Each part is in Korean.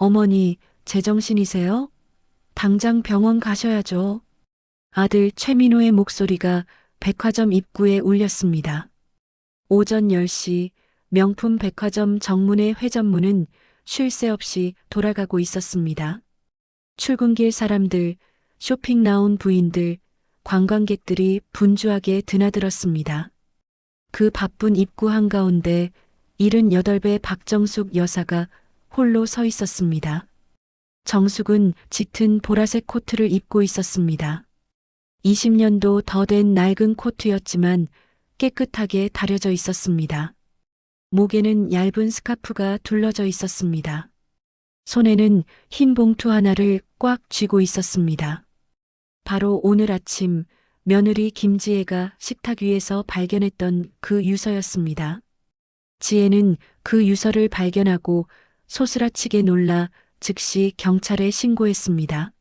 어머니, 제정신이세요? 당장 병원 가셔야죠. 아들 최민호의 목소리가 백화점 입구에 울렸습니다. 오전 10시 명품 백화점 정문의 회전문은 쉴 새 없이 돌아가고 있었습니다. 출근길 사람들, 쇼핑 나온 부인들, 관광객들이 분주하게 드나들었습니다. 그 바쁜 입구 한가운데 78배 박정숙 여사가 홀로 서 있었습니다. 정숙은 짙은 보라색 코트를 입고 있었습니다. 20년도 더 된 낡은 코트였지만 깨끗하게 다려져 있었습니다. 목에는 얇은 스카프가 둘러져 있었습니다. 손에는 흰 봉투 하나를 꽉 쥐고 있었습니다. 바로 오늘 아침 며느리 김지혜가 식탁 위에서 발견했던 그 유서였습니다. 지혜는 그 유서를 발견하고 소스라치게 놀라 즉시 경찰에 신고했습니다.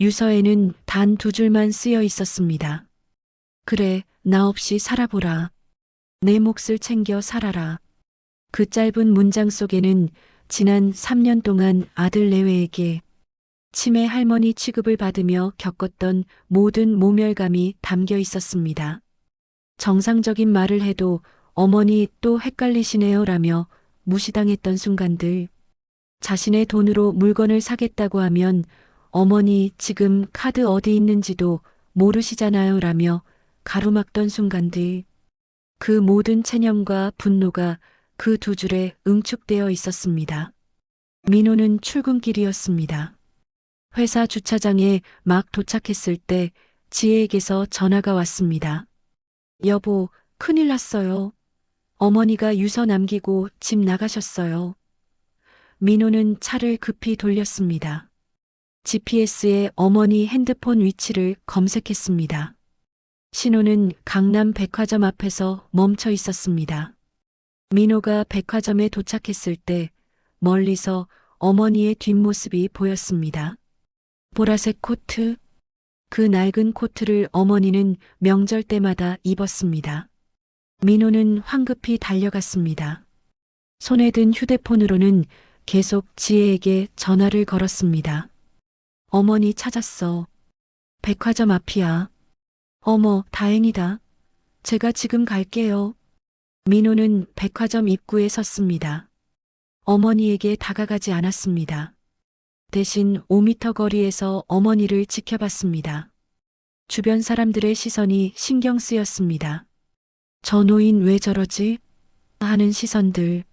유서에는 단 2줄만 쓰여 있었습니다. 그래, 나 없이 살아보라. 내 몫을 챙겨 살아라. 그 짧은 문장 속에는 지난 3년 동안 아들 내외에게 치매 할머니 취급을 받으며 겪었던 모든 모멸감이 담겨 있었습니다. 정상적인 말을 해도 어머니 또 헷갈리시네요 라며 무시당했던 순간들. 자신의 돈으로 물건을 사겠다고 하면 어머니 지금 카드 어디 있는지도 모르시잖아요 라며 가로막던 순간들. 그 모든 체념과 분노가 그 2줄에 응축되어 있었습니다. 민호는 출근길이었습니다. 회사 주차장에 막 도착했을 때 지혜에게서 전화가 왔습니다. 여보, 큰일 났어요. 어머니가 유서 남기고 집 나가셨어요. 민호는 차를 급히 돌렸습니다. GPS에 어머니 핸드폰 위치를 검색했습니다. 신호는 강남 백화점 앞에서 멈춰 있었습니다. 민호가 백화점에 도착했을 때 멀리서 어머니의 뒷모습이 보였습니다. 보라색 코트, 그 낡은 코트를 어머니는 명절 때마다 입었습니다. 민호는 황급히 달려갔습니다. 손에 든 휴대폰으로는 계속 지혜에게 전화를 걸었습니다. 어머니 찾았어. 백화점 앞이야. 어머, 다행이다. 제가 지금 갈게요. 민호는 백화점 입구에 섰습니다. 어머니에게 다가가지 않았습니다. 대신 5미터 거리에서 어머니를 지켜봤습니다. 주변 사람들의 시선이 신경 쓰였습니다. 저 노인 왜 저러지? 하는 시선들.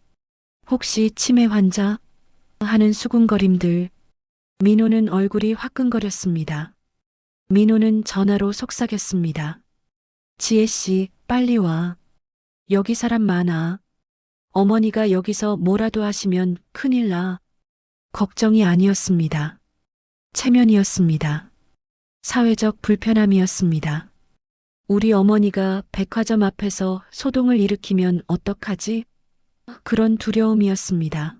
혹시 치매 환자? 하는 수군거림들. 민호는 얼굴이 화끈거렸습니다. 민호는 전화로 속삭였습니다. 지혜 씨, 빨리 와. 여기 사람 많아. 어머니가 여기서 뭐라도 하시면 큰일 나. 걱정이 아니었습니다. 체면이었습니다. 사회적 불편함이었습니다. 우리 어머니가 백화점 앞에서 소동을 일으키면 어떡하지? 그런 두려움이었습니다.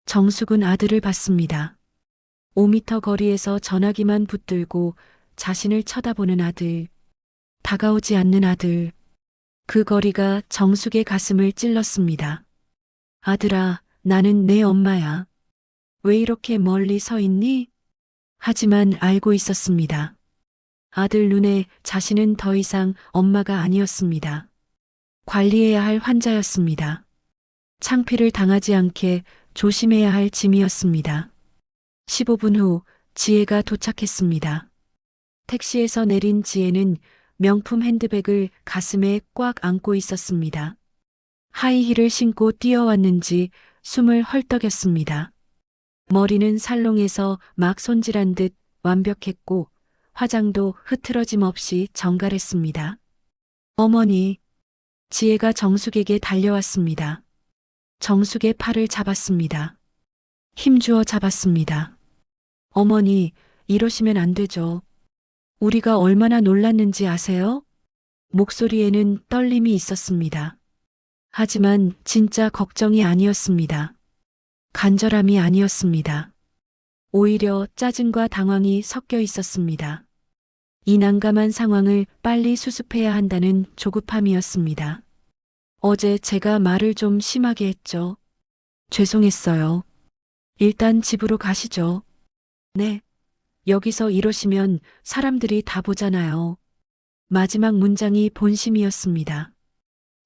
정숙은 아들을 봤습니다. 5미터 거리에서 전화기만 붙들고 자신을 쳐다보는 아들. 다가오지 않는 아들. 그 거리가 정숙의 가슴을 찔렀습니다. 아들아, 나는 내 엄마야. 왜 이렇게 멀리 서 있니? 하지만 알고 있었습니다. 아들 눈에 자신은 더 이상 엄마가 아니었습니다. 관리해야 할 환자였습니다. 창피를 당하지 않게 조심해야 할 짐이었습니다. 15분 후 지혜가 도착했습니다. 택시에서 내린 지혜는 명품 핸드백을 가슴에 꽉 안고 있었습니다. 하이힐을 신고 뛰어왔는지 숨을 헐떡였습니다. 머리는 살롱에서 막 손질한 듯 완벽했고 화장도 흐트러짐 없이 정갈했습니다. 어머니, 지혜가 정숙에게 달려왔습니다. 정숙의 팔을 잡았습니다. 힘주어 잡았습니다. 어머니, 이러시면 안 되죠. 우리가 얼마나 놀랐는지 아세요? 목소리에는 떨림이 있었습니다. 하지만 진짜 걱정이 아니었습니다. 간절함이 아니었습니다. 오히려 짜증과 당황이 섞여 있었습니다. 이 난감한 상황을 빨리 수습해야 한다는 조급함이었습니다. 어제 제가 말을 좀 심하게 했죠. 죄송했어요. 일단 집으로 가시죠. 네. 여기서 이러시면 사람들이 다 보잖아요. 마지막 문장이 본심이었습니다.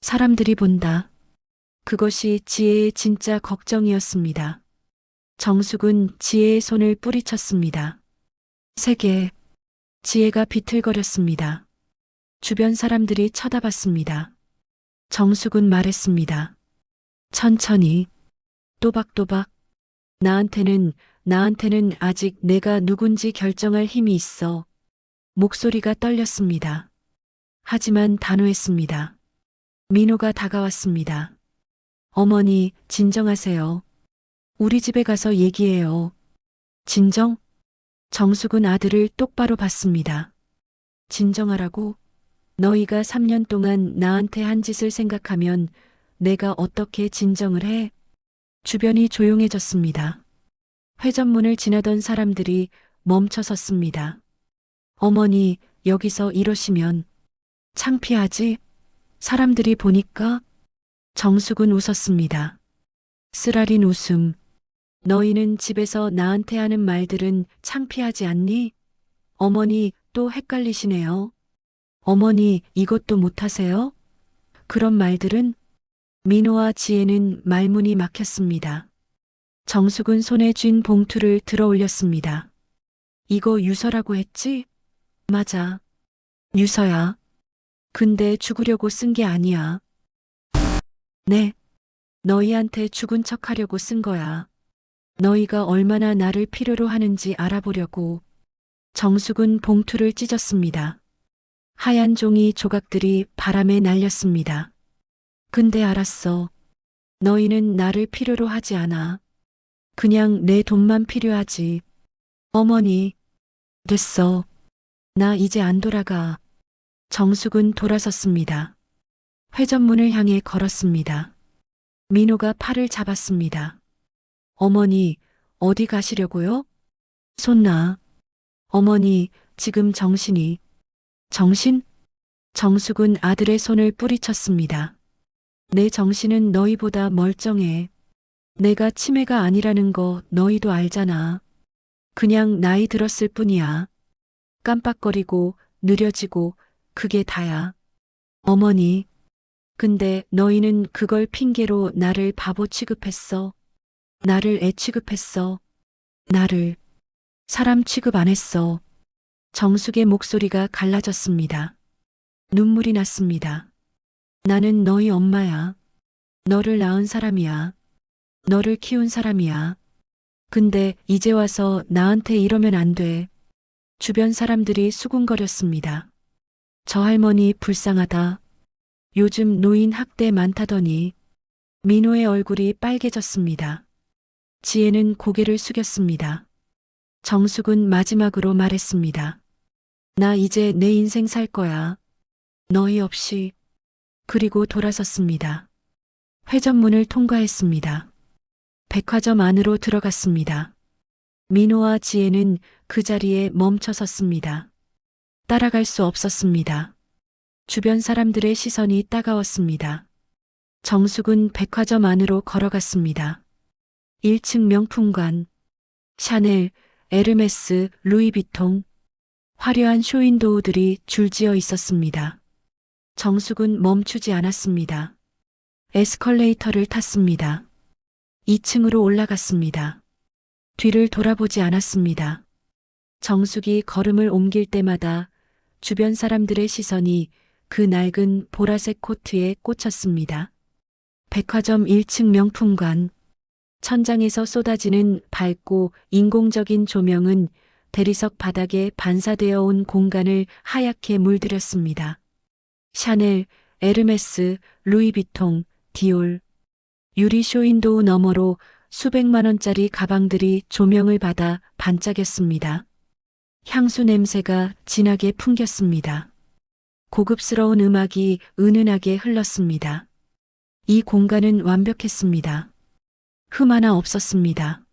사람들이 본다. 그것이 지혜의 진짜 걱정이었습니다. 정숙은 지혜의 손을 뿌리쳤습니다. 세게. 지혜가 비틀거렸습니다. 주변 사람들이 쳐다봤습니다. 정숙은 말했습니다. 천천히. 또박또박. 나한테는 아직 내가 누군지 결정할 힘이 있어. 목소리가 떨렸습니다. 하지만 단호했습니다. 민호가 다가왔습니다. 어머니, 진정하세요. 우리 집에 가서 얘기해요. 진정? 정숙은 아들을 똑바로 봤습니다. 진정하라고? 너희가 3년 동안 나한테 한 짓을 생각하면 내가 어떻게 진정을 해? 주변이 조용해졌습니다. 회전문을 지나던 사람들이 멈춰 섰습니다. 어머니, 여기서 이러시면 창피하지? 사람들이 보니까? 정숙은 웃었습니다. 쓰라린 웃음. 너희는 집에서 나한테 하는 말들은 창피하지 않니? 어머니, 또 헷갈리시네요. 어머니, 이것도 못하세요? 그런 말들은? 민호와 지혜는 말문이 막혔습니다. 정숙은 손에 쥔 봉투를 들어 올렸습니다. 이거 유서라고 했지? 맞아. 유서야. 근데 죽으려고 쓴 게 아니야. 네. 너희한테 죽은 척 하려고 쓴 거야. 너희가 얼마나 나를 필요로 하는지 알아보려고. 정숙은 봉투를 찢었습니다. 하얀 종이 조각들이 바람에 날렸습니다. 근데 알았어. 너희는 나를 필요로 하지 않아. 그냥 내 돈만 필요하지. 어머니. 됐어. 나 이제 안 돌아가. 정숙은 돌아섰습니다. 회전문을 향해 걸었습니다. 민호가 팔을 잡았습니다. 어머니, 어디 가시려고요? 손 놔. 어머니, 지금 정신이. 정신? 정숙은 아들의 손을 뿌리쳤습니다. 내 정신은 너희보다 멀쩡해. 내가 치매가 아니라는 거 너희도 알잖아. 그냥 나이 들었을 뿐이야. 깜빡거리고 느려지고 그게 다야. 어머니. 근데 너희는 그걸 핑계로 나를 바보 취급했어. 나를 애 취급했어. 나를 사람 취급 안 했어. 정숙의 목소리가 갈라졌습니다. 눈물이 났습니다. 나는 너희 엄마야. 너를 낳은 사람이야. 너를 키운 사람이야. 근데 이제 와서 나한테 이러면 안 돼. 주변 사람들이 수군거렸습니다. 저 할머니 불쌍하다. 요즘 노인 학대 많다더니. 민호의 얼굴이 빨개졌습니다. 지혜는 고개를 숙였습니다. 정숙은 마지막으로 말했습니다. 나 이제 내 인생 살 거야. 너희 없이. 그리고 돌아섰습니다. 회전문을 통과했습니다. 백화점 안으로 들어갔습니다. 민호와 지혜는 그 자리에 멈춰 섰습니다. 따라갈 수 없었습니다. 주변 사람들의 시선이 따가웠습니다. 정숙은 백화점 안으로 걸어갔습니다. 1층 명품관, 샤넬, 에르메스, 루이비통, 화려한 쇼윈도우들이 줄지어 있었습니다. 정숙은 멈추지 않았습니다. 에스컬레이터를 탔습니다. 2층으로 올라갔습니다. 뒤를 돌아보지 않았습니다. 정숙이 걸음을 옮길 때마다 주변 사람들의 시선이 그 낡은 보라색 코트에 꽂혔습니다. 백화점 1층 명품관. 천장에서 쏟아지는 밝고 인공적인 조명은 대리석 바닥에 반사되어 온 공간을 하얗게 물들였습니다. 샤넬, 에르메스, 루이비통, 디올. 유리 쇼윈도우 너머로 수백만 원짜리 가방들이 조명을 받아 반짝였습니다. 향수 냄새가 진하게 풍겼습니다. 고급스러운 음악이 은은하게 흘렀습니다. 이 공간은 완벽했습니다. 흠 하나 없었습니다.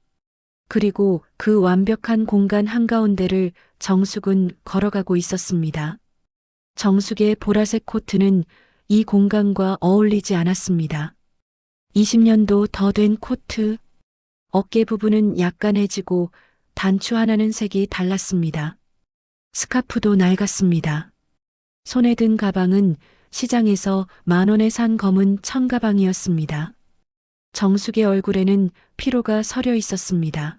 그리고 그 완벽한 공간 한가운데를 정숙은 걸어가고 있었습니다. 정숙의 보라색 코트는 이 공간과 어울리지 않았습니다. 20년도 더 된 코트. 어깨 부분은 약간 해지고 단추 하나는 색이 달랐습니다. 스카프도 낡았습니다. 손에 든 가방은 시장에서 10,000원에 산 검은 청가방이었습니다. 정숙의 얼굴에는 피로가 서려 있었습니다.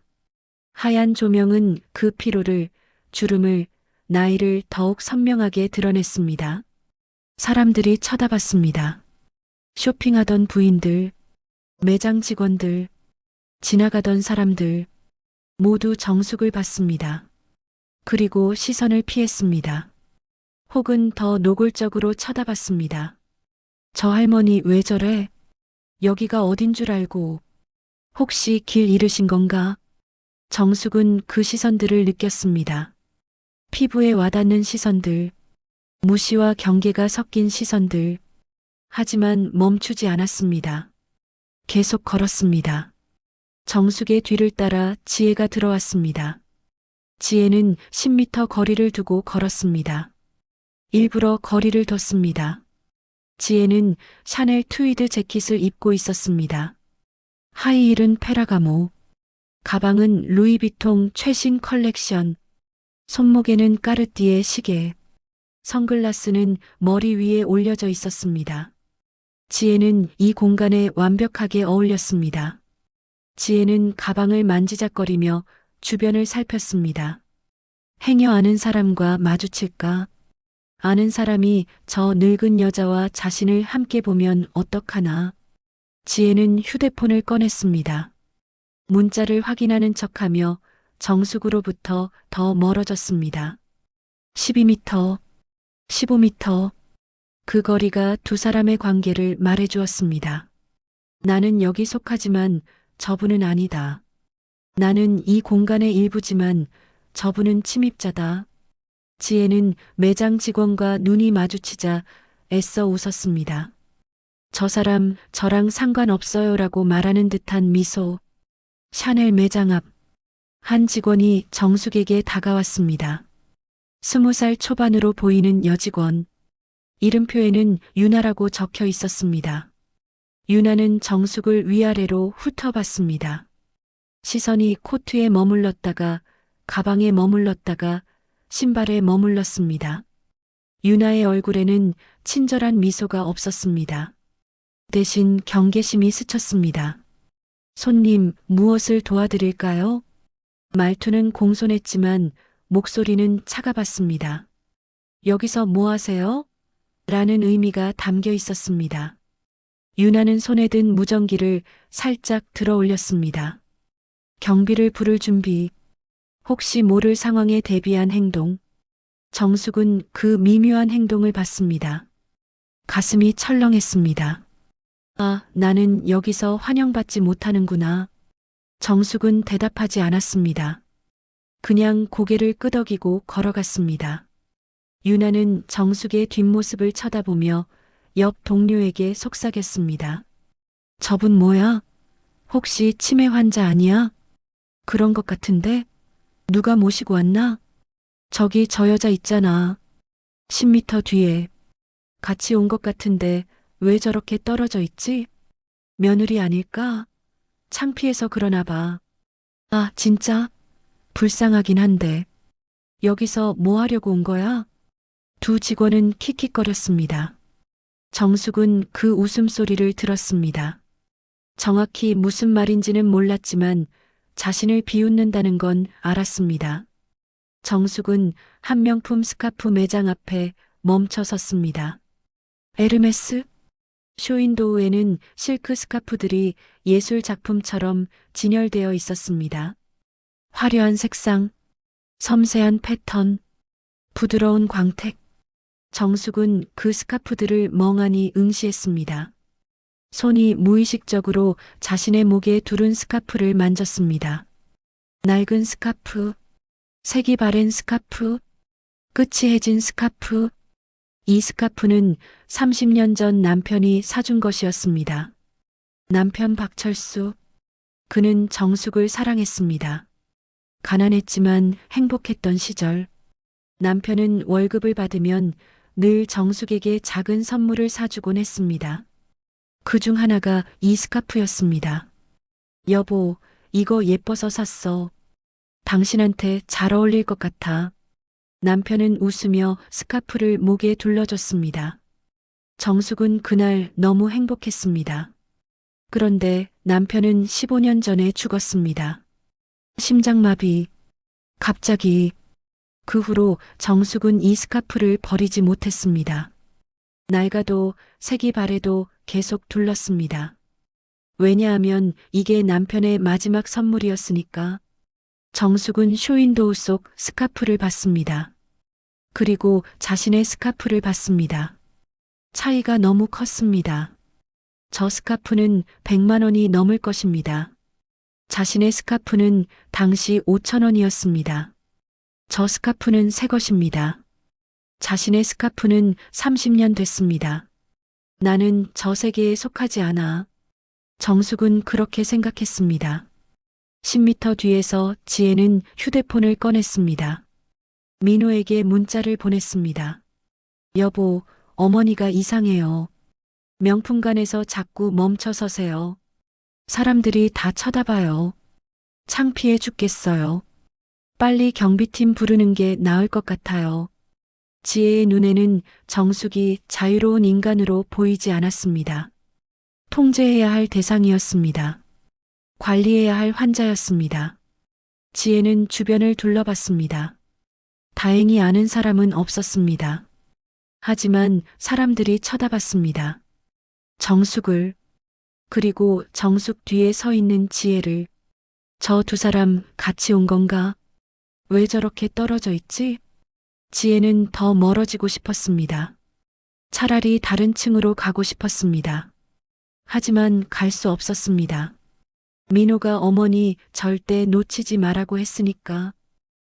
하얀 조명은 그 피로를, 주름을, 나이를 더욱 선명하게 드러냈습니다. 사람들이 쳐다봤습니다. 쇼핑하던 부인들, 매장 직원들, 지나가던 사람들, 모두 정숙을 봤습니다. 그리고 시선을 피했습니다. 혹은 더 노골적으로 쳐다봤습니다. 저 할머니 왜 저래? 여기가 어딘 줄 알고. 혹시 길 잃으신 건가? 정숙은 그 시선들을 느꼈습니다. 피부에 와닿는 시선들, 무시와 경계가 섞인 시선들. 하지만 멈추지 않았습니다. 계속 걸었습니다. 정숙의 뒤를 따라 지혜가 들어왔습니다. 지혜는 10m 거리를 두고 걸었습니다. 일부러 거리를 뒀습니다. 지혜는 샤넬 트위드 재킷을 입고 있었습니다. 하이힐은 페라가모, 가방은 루이비통 최신 컬렉션, 손목에는 까르띠에 시계, 선글라스는 머리 위에 올려져 있었습니다. 지혜는 이 공간에 완벽하게 어울렸습니다. 지혜는 가방을 만지작거리며 주변을 살폈습니다. 행여 아는 사람과 마주칠까? 아는 사람이 저 늙은 여자와 자신을 함께 보면 어떡하나? 지혜는 휴대폰을 꺼냈습니다. 문자를 확인하는 척하며 정숙으로부터 더 멀어졌습니다. 12m, 15m. 그 거리가 두 사람의 관계를 말해주었습니다. 나는 여기 속하지만 저분은 아니다. 나는 이 공간의 일부지만 저분은 침입자다. 지혜는 매장 직원과 눈이 마주치자 애써 웃었습니다. 저 사람 저랑 상관없어요라고 말하는 듯한 미소. 샤넬 매장 앞 한 직원이 정숙에게 다가왔습니다. 20살 초반으로 보이는 여직원. 이름표에는 유나라고 적혀 있었습니다. 유나는 정숙을 위아래로 훑어봤습니다. 시선이 코트에 머물렀다가 가방에 머물렀다가 신발에 머물렀습니다. 유나의 얼굴에는 친절한 미소가 없었습니다. 대신 경계심이 스쳤습니다. 손님, 무엇을 도와드릴까요? 말투는 공손했지만 목소리는 차가봤습니다. 여기서 뭐 하세요? 라는 의미가 담겨 있었습니다. 유나는 손에 든 무전기를 살짝 들어 올렸습니다. 경비를 부를 준비. 혹시 모를 상황에 대비한 행동. 정숙은 그 미묘한 행동을 봤습니다. 가슴이 철렁했습니다. 아, 나는 여기서 환영받지 못하는구나. 정숙은 대답하지 않았습니다. 그냥 고개를 끄덕이고 걸어갔습니다. 유나는 정숙의 뒷모습을 쳐다보며 옆 동료에게 속삭였습니다. 저분 뭐야? 혹시 치매 환자 아니야? 그런 것 같은데? 누가 모시고 왔나? 저기 저 여자 있잖아. 10m 뒤에. 같이 온 것 같은데 왜 저렇게 떨어져 있지? 며느리 아닐까? 창피해서 그러나 봐. 아, 진짜? 불쌍하긴 한데. 여기서 뭐 하려고 온 거야? 두 직원은 킥킥거렸습니다. 정숙은 그 웃음소리를 들었습니다. 정확히 무슨 말인지는 몰랐지만 자신을 비웃는다는 건 알았습니다. 정숙은 한 명품 스카프 매장 앞에 멈춰 섰습니다. 에르메스? 쇼윈도우에는 실크 스카프들이 예술 작품처럼 진열되어 있었습니다. 화려한 색상, 섬세한 패턴, 부드러운 광택. 정숙은 그 스카프들을 멍하니 응시했습니다. 손이 무의식적으로 자신의 목에 두른 스카프를 만졌습니다. 낡은 스카프, 색이 바랜 스카프, 끝이 해진 스카프. 이 스카프는 30년 전 남편이 사준 것이었습니다. 남편 박철수. 그는 정숙을 사랑했습니다. 가난했지만 행복했던 시절. 남편은 월급을 받으면 늘 정숙에게 작은 선물을 사주곤 했습니다. 그 중 하나가 이 스카프였습니다. 여보, 이거 예뻐서 샀어. 당신한테 잘 어울릴 것 같아. 남편은 웃으며 스카프를 목에 둘러줬습니다. 정숙은 그날 너무 행복했습니다. 그런데 남편은 15년 전에 죽었습니다. 심장마비. 갑자기. 그 후로 정숙은 이 스카프를 버리지 못했습니다. 낡아도 색이 바래도 계속 둘렀습니다. 왜냐하면 이게 남편의 마지막 선물이었으니까. 정숙은 쇼윈도우 속 스카프를 봤습니다. 그리고 자신의 스카프를 봤습니다. 차이가 너무 컸습니다. 저 스카프는 100만 원이 넘을 것입니다. 자신의 스카프는 당시 5천 원이었습니다. 저 스카프는 새 것입니다. 자신의 스카프는 30년 됐습니다. 나는 저 세계에 속하지 않아. 정숙은 그렇게 생각했습니다. 10m 뒤에서 지혜는 휴대폰을 꺼냈습니다. 민호에게 문자를 보냈습니다. 여보, 어머니가 이상해요. 명품관에서 자꾸 멈춰 서세요. 사람들이 다 쳐다봐요. 창피해 죽겠어요. 빨리 경비팀 부르는 게 나을 것 같아요. 지혜의 눈에는 정숙이 자유로운 인간으로 보이지 않았습니다. 통제해야 할 대상이었습니다. 관리해야 할 환자였습니다. 지혜는 주변을 둘러봤습니다. 다행히 아는 사람은 없었습니다. 하지만 사람들이 쳐다봤습니다. 정숙을, 그리고 정숙 뒤에 서 있는 지혜를. 저 두 사람 같이 온 건가? 왜 저렇게 떨어져 있지? 지혜는 더 멀어지고 싶었습니다. 차라리 다른 층으로 가고 싶었습니다. 하지만 갈 수 없었습니다. 민호가 어머니 절대 놓치지 말라고 했으니까.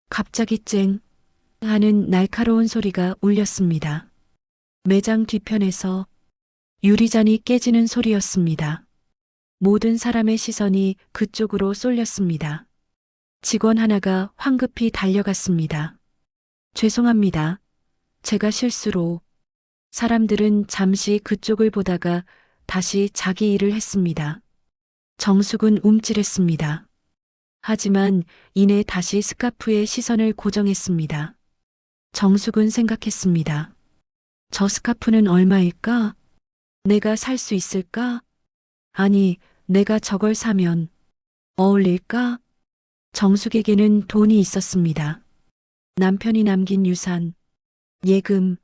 갑자기 쨍 하는 날카로운 소리가 울렸습니다. 매장 뒤편에서 유리잔이 깨지는 소리였습니다. 모든 사람의 시선이 그쪽으로 쏠렸습니다. 직원 하나가 황급히 달려갔습니다. 죄송합니다. 제가 실수로. 사람들은 잠시 그쪽을 보다가 다시 자기 일을 했습니다. 정숙은 움찔했습니다. 하지만 이내 다시 스카프에 시선을 고정했습니다. 정숙은 생각했습니다. 저 스카프는 얼마일까? 내가 살 수 있을까? 아니, 내가 저걸 사면 어울릴까? 정숙에게는 돈이 있었습니다. 남편이 남긴 유산, 예금,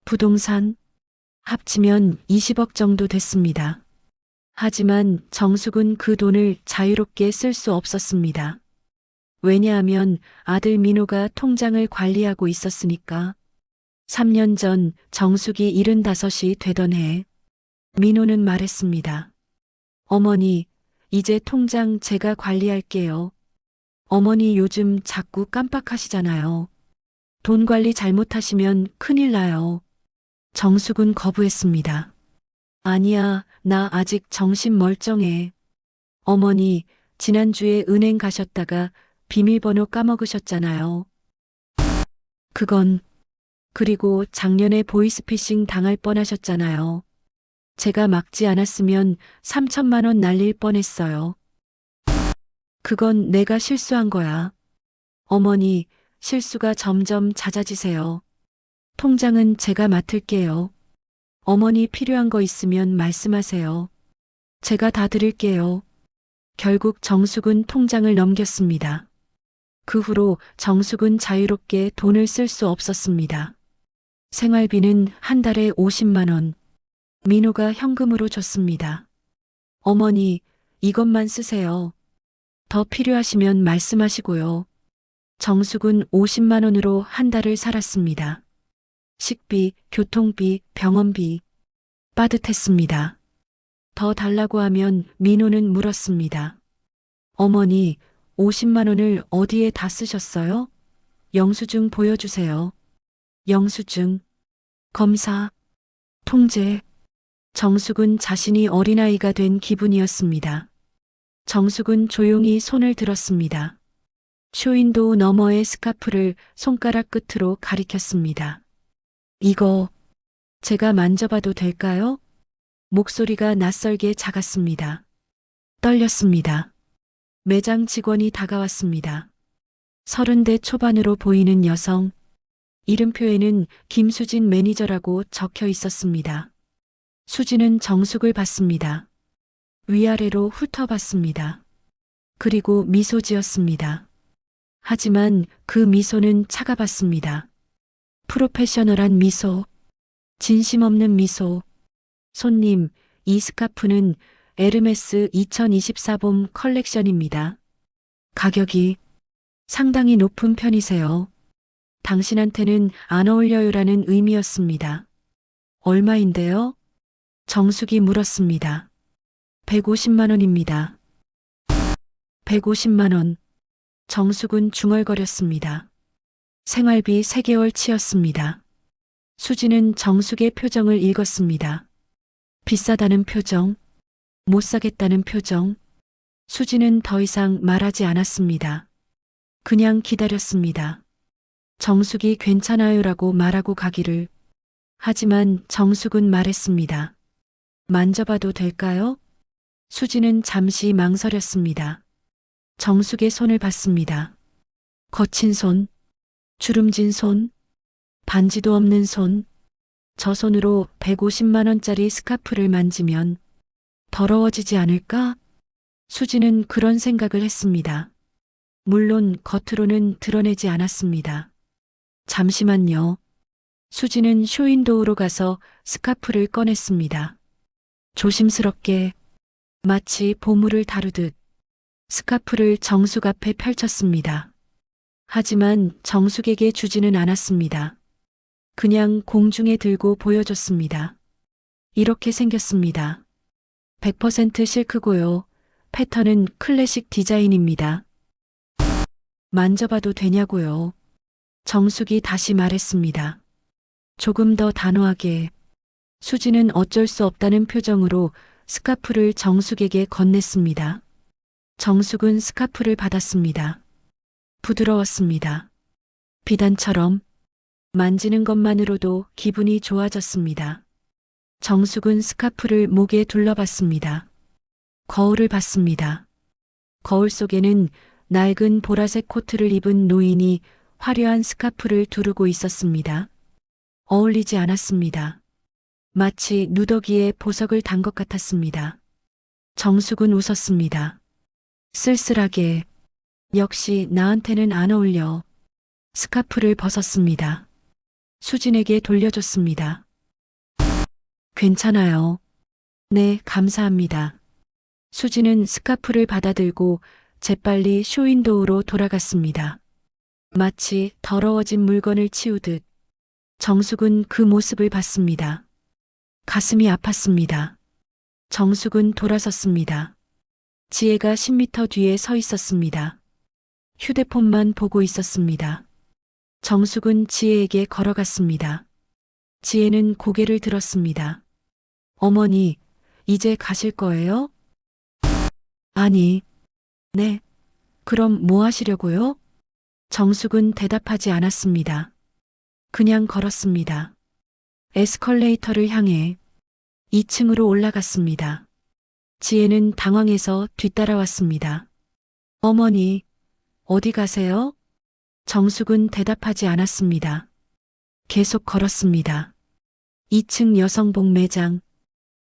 부동산, 합치면 20억 정도 됐습니다. 하지만 정숙은 그 돈을 자유롭게 쓸 수 없었습니다. 왜냐하면 아들 민호가 통장을 관리하고 있었으니까. 3년 전 정숙이 75이 되던 해, 민호는 말했습니다. 어머니, 이제 통장 제가 관리할게요. 어머니 요즘 자꾸 깜빡하시잖아요. 돈 관리 잘못하시면 큰일 나요. 정숙은 거부했습니다. 아니야, 나 아직 정신 멀쩡해. 어머니, 지난주에 은행 가셨다가 비밀번호 까먹으셨잖아요. 그건, 그리고 작년에 보이스피싱 당할 뻔하셨잖아요. 제가 막지 않았으면 3천만 원 날릴 뻔했어요. 그건 내가 실수한 거야. 어머니, 실수가 점점 잦아지세요. 통장은 제가 맡을게요. 어머니 필요한 거 있으면 말씀하세요. 제가 다 드릴게요. 결국 정숙은 통장을 넘겼습니다. 그 후로 정숙은 자유롭게 돈을 쓸 수 없었습니다. 생활비는 한 달에 50만 원. 민호가 현금으로 줬습니다. 어머니, 이것만 쓰세요. 더 필요하시면 말씀하시고요. 정숙은 50만 원으로 한 달을 살았습니다. 식비, 교통비, 병원비. 빠듯했습니다. 더 달라고 하면 민호는 물었습니다. 어머니, 50만 원을 어디에 다 쓰셨어요? 영수증 보여주세요. 영수증, 검사, 통제. 정숙은 자신이 어린아이가 된 기분이었습니다. 정숙은 조용히 손을 들었습니다. 쇼윈도우 너머의 스카프를 손가락 끝으로 가리켰습니다. 이거 제가 만져봐도 될까요? 목소리가 낯설게 작았습니다. 떨렸습니다. 매장 직원이 다가왔습니다. 30대 초반으로 보이는 여성. 이름표에는 김수진 매니저라고 적혀 있었습니다. 수진은 정숙을 봤습니다. 위아래로 훑어봤습니다. 그리고 미소 지었습니다. 하지만 그 미소는 차가봤습니다. 프로페셔널한 미소, 진심 없는 미소. 손님, 이 스카프는 에르메스 2024 봄 컬렉션입니다. 가격이 상당히 높은 편이세요. 당신한테는 안 어울려요라는 의미였습니다. 얼마인데요? 정숙이 물었습니다. 150만 원입니다. 150만 원. 정숙은 중얼거렸습니다. 생활비 3개월 치였습니다. 수지는 정숙의 표정을 읽었습니다. 비싸다는 표정, 못 사겠다는 표정. 수지는 더 이상 말하지 않았습니다. 그냥 기다렸습니다. 정숙이 괜찮아요라고 말하고 가기를. 하지만 정숙은 말했습니다. 만져봐도 될까요? 수지는 잠시 망설였습니다. 정숙의 손을 봤습니다. 거친 손, 주름진 손, 반지도 없는 손. 저 손으로 150만 원짜리 스카프를 만지면 더러워지지 않을까? 수지는 그런 생각을 했습니다. 물론 겉으로는 드러내지 않았습니다. 잠시만요. 수지는 쇼윈도우로 가서 스카프를 꺼냈습니다. 조심스럽게 마치 보물을 다루듯 스카프를 정숙 앞에 펼쳤습니다. 하지만 정숙에게 주지는 않았습니다. 그냥 공중에 들고 보여줬습니다. 이렇게 생겼습니다. 100% 실크고요. 패턴은 클래식 디자인입니다. 만져봐도 되냐고요. 정숙이 다시 말했습니다. 조금 더 단호하게. 수지는 어쩔 수 없다는 표정으로 스카프를 정숙에게 건넸습니다. 정숙은 스카프를 받았습니다. 부드러웠습니다. 비단처럼 만지는 것만으로도 기분이 좋아졌습니다. 정숙은 스카프를 목에 둘러봤습니다. 거울을 봤습니다. 거울 속에는 낡은 보라색 코트를 입은 노인이 화려한 스카프를 두르고 있었습니다. 어울리지 않았습니다. 마치 누더기에 보석을 단 것 같았습니다. 정숙은 웃었습니다. 쓸쓸하게. 역시 나한테는 안 어울려. 스카프를 벗었습니다. 수진에게 돌려줬습니다. 괜찮아요. 네, 감사합니다. 수진은 스카프를 받아들고 재빨리 쇼윈도우로 돌아갔습니다. 마치 더러워진 물건을 치우듯. 정숙은 그 모습을 봤습니다. 가슴이 아팠습니다. 정숙은 돌아섰습니다. 지혜가 10m 뒤에 서 있었습니다. 휴대폰만 보고 있었습니다. 정숙은 지혜에게 걸어갔습니다. 지혜는 고개를 들었습니다. 어머니, 이제 가실 거예요? 아니, 네. 그럼 뭐 하시려고요? 정숙은 대답하지 않았습니다. 그냥 걸었습니다. 에스컬레이터를 향해 2층으로 올라갔습니다. 지혜는 당황해서 뒤따라왔습니다. 어머니, 어디 가세요? 정숙은 대답하지 않았습니다. 계속 걸었습니다. 2층 여성복 매장.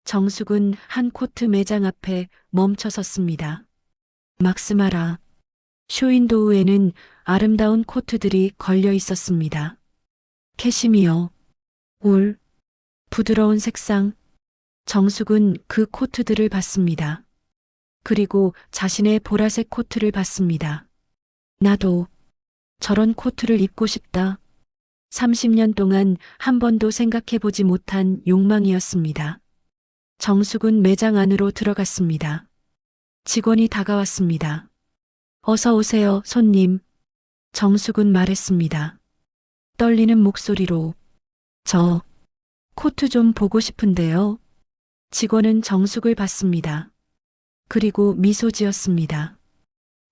정숙은 한 코트 매장 앞에 멈춰 섰습니다. 막스마라. 쇼윈도우에는 아름다운 코트들이 걸려 있었습니다. 캐시미어, 울, 부드러운 색상. 정숙은 그 코트들을 봤습니다. 그리고 자신의 보라색 코트를 봤습니다. 나도 저런 코트를 입고 싶다. 30년 동안 한 번도 생각해보지 못한 욕망이었습니다. 정숙은 매장 안으로 들어갔습니다. 직원이 다가왔습니다. 어서 오세요, 손님. 정숙은 말했습니다. 떨리는 목소리로. 저 코트 좀 보고 싶은데요. 직원은 정숙을 봤습니다. 그리고 미소 지었습니다.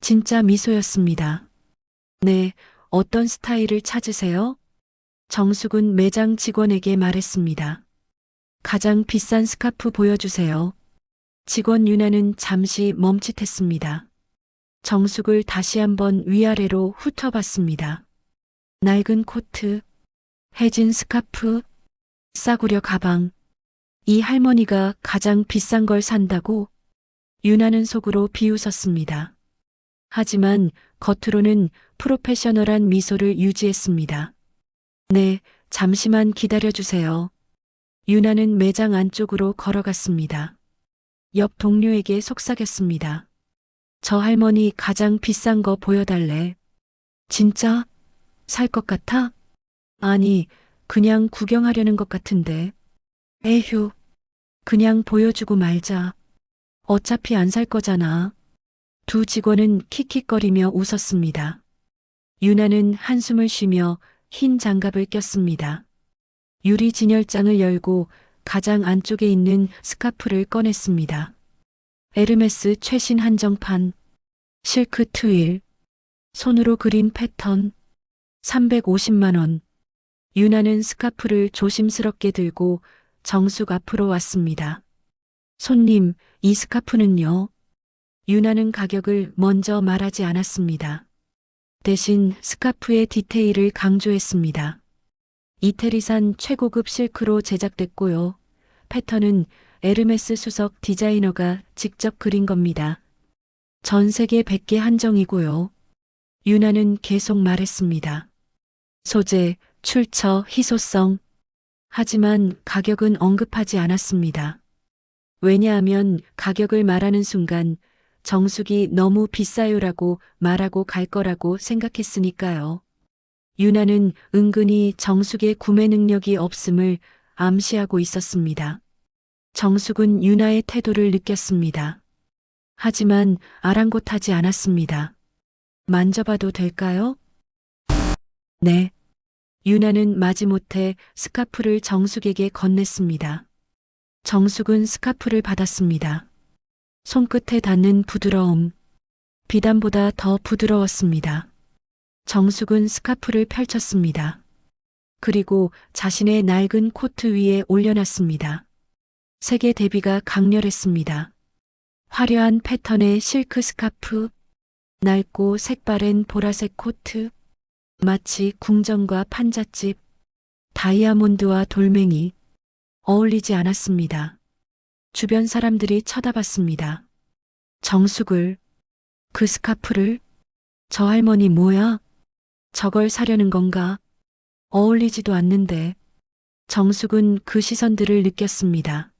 진짜 미소였습니다. 네, 어떤 스타일을 찾으세요? 정숙은 매장 직원에게 말했습니다. 가장 비싼 스카프 보여주세요. 직원 유나는 잠시 멈칫했습니다. 정숙을 다시 한번 위아래로 훑어봤습니다. 낡은 코트, 해진 스카프, 싸구려 가방. 이 할머니가 가장 비싼 걸 산다고? 유나는 속으로 비웃었습니다. 하지만 겉으로는 프로페셔널한 미소를 유지했습니다. 네, 잠시만 기다려주세요. 유나는 매장 안쪽으로 걸어갔습니다. 옆 동료에게 속삭였습니다. 저 할머니 가장 비싼 거 보여달래. 진짜? 살 것 같아? 아니, 그냥 구경하려는 것 같은데. 에휴, 그냥 보여주고 말자. 어차피 안 살 거잖아. 두 직원은 킥킥거리며 웃었습니다. 유나는 한숨을 쉬며 흰 장갑을 꼈습니다. 유리 진열장을 열고 가장 안쪽에 있는 스카프를 꺼냈습니다. 에르메스 최신 한정판, 실크 트윌, 손으로 그린 패턴, 350만 원. 유나는 스카프를 조심스럽게 들고 정숙 앞으로 왔습니다. 손님, 이 스카프는요? 유나는 가격을 먼저 말하지 않았습니다. 대신 스카프의 디테일을 강조했습니다. 이태리산 최고급 실크로 제작됐고요. 패턴은 에르메스 수석 디자이너가 직접 그린 겁니다. 전 세계 100개 한정이고요. 유나는 계속 말했습니다. 소재, 출처, 희소성. 하지만 가격은 언급하지 않았습니다. 왜냐하면 가격을 말하는 순간 정숙이 너무 비싸요라고 말하고 갈 거라고 생각했으니까요. 유나는 은근히 정숙의 구매 능력이 없음을 암시하고 있었습니다. 정숙은 유나의 태도를 느꼈습니다. 하지만 아랑곳하지 않았습니다. 만져봐도 될까요? 네. 유나는 마지못해 스카프를 정숙에게 건넸습니다. 정숙은 스카프를 받았습니다. 손끝에 닿는 부드러움, 비단보다 더 부드러웠습니다. 정숙은 스카프를 펼쳤습니다. 그리고 자신의 낡은 코트 위에 올려놨습니다. 색의 대비가 강렬했습니다. 화려한 패턴의 실크 스카프, 낡고 색바랜 보라색 코트, 마치 궁전과 판잣집, 다이아몬드와 돌멩이, 어울리지 않았습니다. 주변 사람들이 쳐다봤습니다. 정숙을, 그 스카프를, 저 할머니 뭐야? 저걸 사려는 건가? 어울리지도 않는데. 정숙은 그 시선들을 느꼈습니다.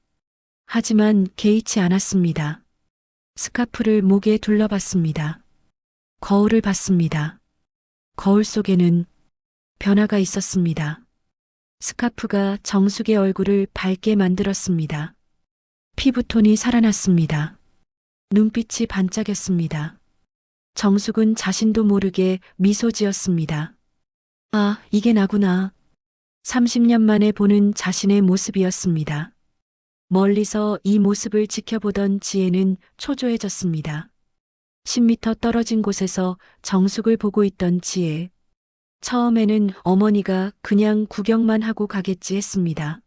하지만 개의치 않았습니다. 스카프를 목에 둘러봤습니다. 거울을 봤습니다. 거울 속에는 변화가 있었습니다. 스카프가 정숙의 얼굴을 밝게 만들었습니다. 피부톤이 살아났습니다. 눈빛이 반짝였습니다. 정숙은 자신도 모르게 미소 지었습니다. 아, 이게 나구나. 30년 만에 보는 자신의 모습이었습니다. 멀리서 이 모습을 지켜보던 지혜는 초조해졌습니다. 10m 떨어진 곳에서 정숙을 보고 있던 지혜. 처음에는 어머니가 그냥 구경만 하고 가겠지 했습니다.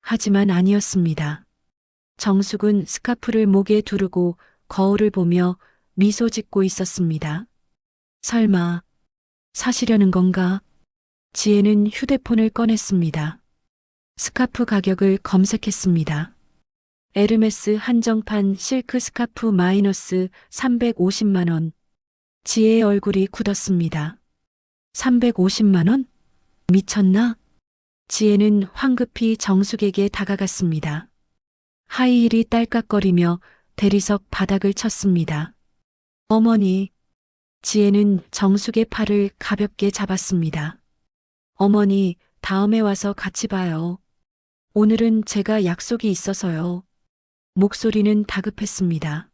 하지만 아니었습니다. 정숙은 스카프를 목에 두르고 거울을 보며 미소 짓고 있었습니다. 설마 사시려는 건가? 지혜는 휴대폰을 꺼냈습니다. 스카프 가격을 검색했습니다. 에르메스 한정판 실크 스카프 마이너스 350만 원. 지혜의 얼굴이 굳었습니다. 350만 원? 미쳤나? 지혜는 황급히 정숙에게 다가갔습니다. 하이힐이 딸깍거리며 대리석 바닥을 쳤습니다. 어머니. 지혜는 정숙의 팔을 가볍게 잡았습니다. 어머니, 다음에 와서 같이 봐요. 오늘은 제가 약속이 있어서요. 목소리는 다급했습니다.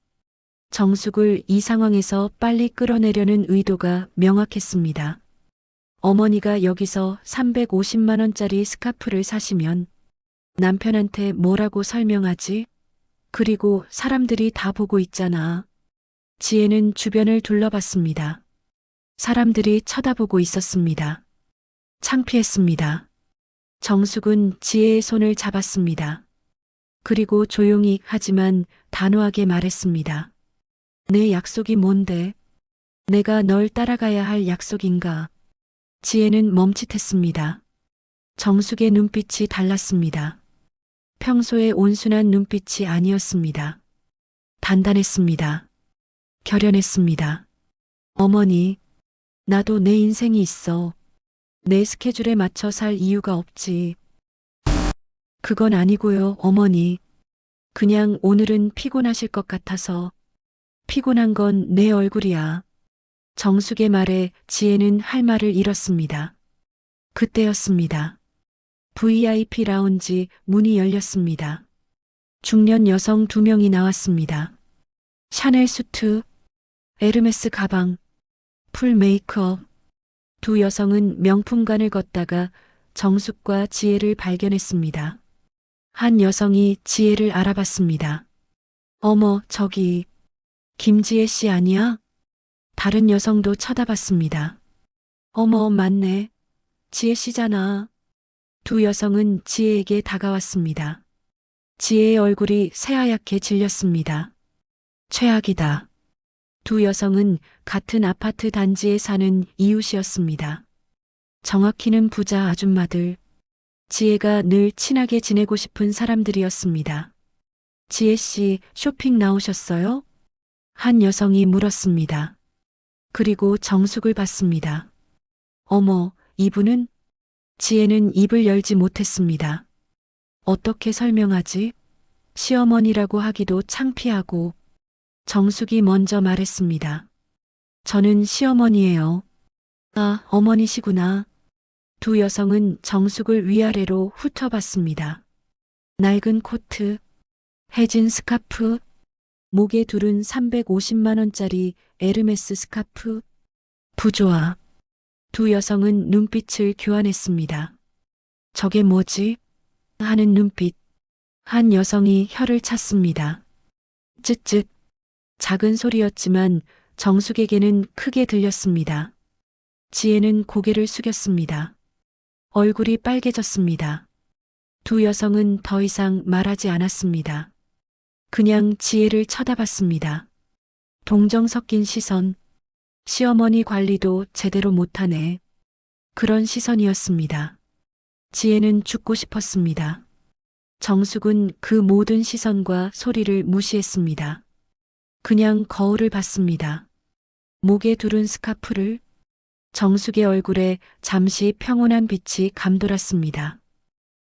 정숙을 이 상황에서 빨리 끌어내려는 의도가 명확했습니다. 어머니가 여기서 350만 원짜리 스카프를 사시면 남편한테 뭐라고 설명하지? 그리고 사람들이 다 보고 있잖아. 지혜는 주변을 둘러봤습니다. 사람들이 쳐다보고 있었습니다. 창피했습니다. 정숙은 지혜의 손을 잡았습니다. 그리고 조용히 하지만 단호하게 말했습니다. 내 약속이 뭔데? 내가 널 따라가야 할 약속인가? 지혜는 멈칫했습니다. 정숙의 눈빛이 달랐습니다. 평소의 온순한 눈빛이 아니었습니다. 단단했습니다. 결연했습니다. 어머니, 나도 내 인생이 있어. 내 스케줄에 맞춰 살 이유가 없지. 그건 아니고요, 어머니. 그냥 오늘은 피곤하실 것 같아서. 피곤한 건 내 얼굴이야. 정숙의 말에 지혜는 할 말을 잃었습니다. 그때였습니다. VIP 라운지 문이 열렸습니다. 중년 여성 2명이 나왔습니다. 샤넬 수트, 에르메스 가방, 풀 메이크업. 두 여성은 명품관을 걷다가 정숙과 지혜를 발견했습니다. 한 여성이 지혜를 알아봤습니다. 어머, 저기, 김지혜 씨 아니야? 다른 여성도 쳐다봤습니다. 어머, 맞네. 지혜 씨잖아. 두 여성은 지혜에게 다가왔습니다. 지혜의 얼굴이 새하얗게 질렸습니다. 최악이다. 두 여성은 같은 아파트 단지에 사는 이웃이었습니다. 정확히는 부자 아줌마들. 지혜가 늘 친하게 지내고 싶은 사람들이었습니다. 지혜 씨, 쇼핑 나오셨어요? 한 여성이 물었습니다. 그리고 정숙을 봤습니다. 어머, 이분은? 지혜는 입을 열지 못했습니다. 어떻게 설명하지? 시어머니라고 하기도 창피하고. 정숙이 먼저 말했습니다. 저는 시어머니예요. 아, 어머니시구나. 두 여성은 정숙을 위아래로 훑어봤습니다. 낡은 코트, 해진 스카프, 목에 두른 350만 원짜리 에르메스 스카프. 부조화. 두 여성은 눈빛을 교환했습니다. 저게 뭐지? 하는 눈빛. 한 여성이 혀를 찼습니다. 쯧쯧. 작은 소리였지만 정숙에게는 크게 들렸습니다. 지혜는 고개를 숙였습니다. 얼굴이 빨개졌습니다. 두 여성은 더 이상 말하지 않았습니다. 그냥 지혜를 쳐다봤습니다. 동정 섞인 시선. 시어머니 관리도 제대로 못하네. 그런 시선이었습니다. 지혜는 죽고 싶었습니다. 정숙은 그 모든 시선과 소리를 무시했습니다. 그냥 거울을 봤습니다. 목에 두른 스카프를. 정숙의 얼굴에 잠시 평온한 빛이 감돌았습니다.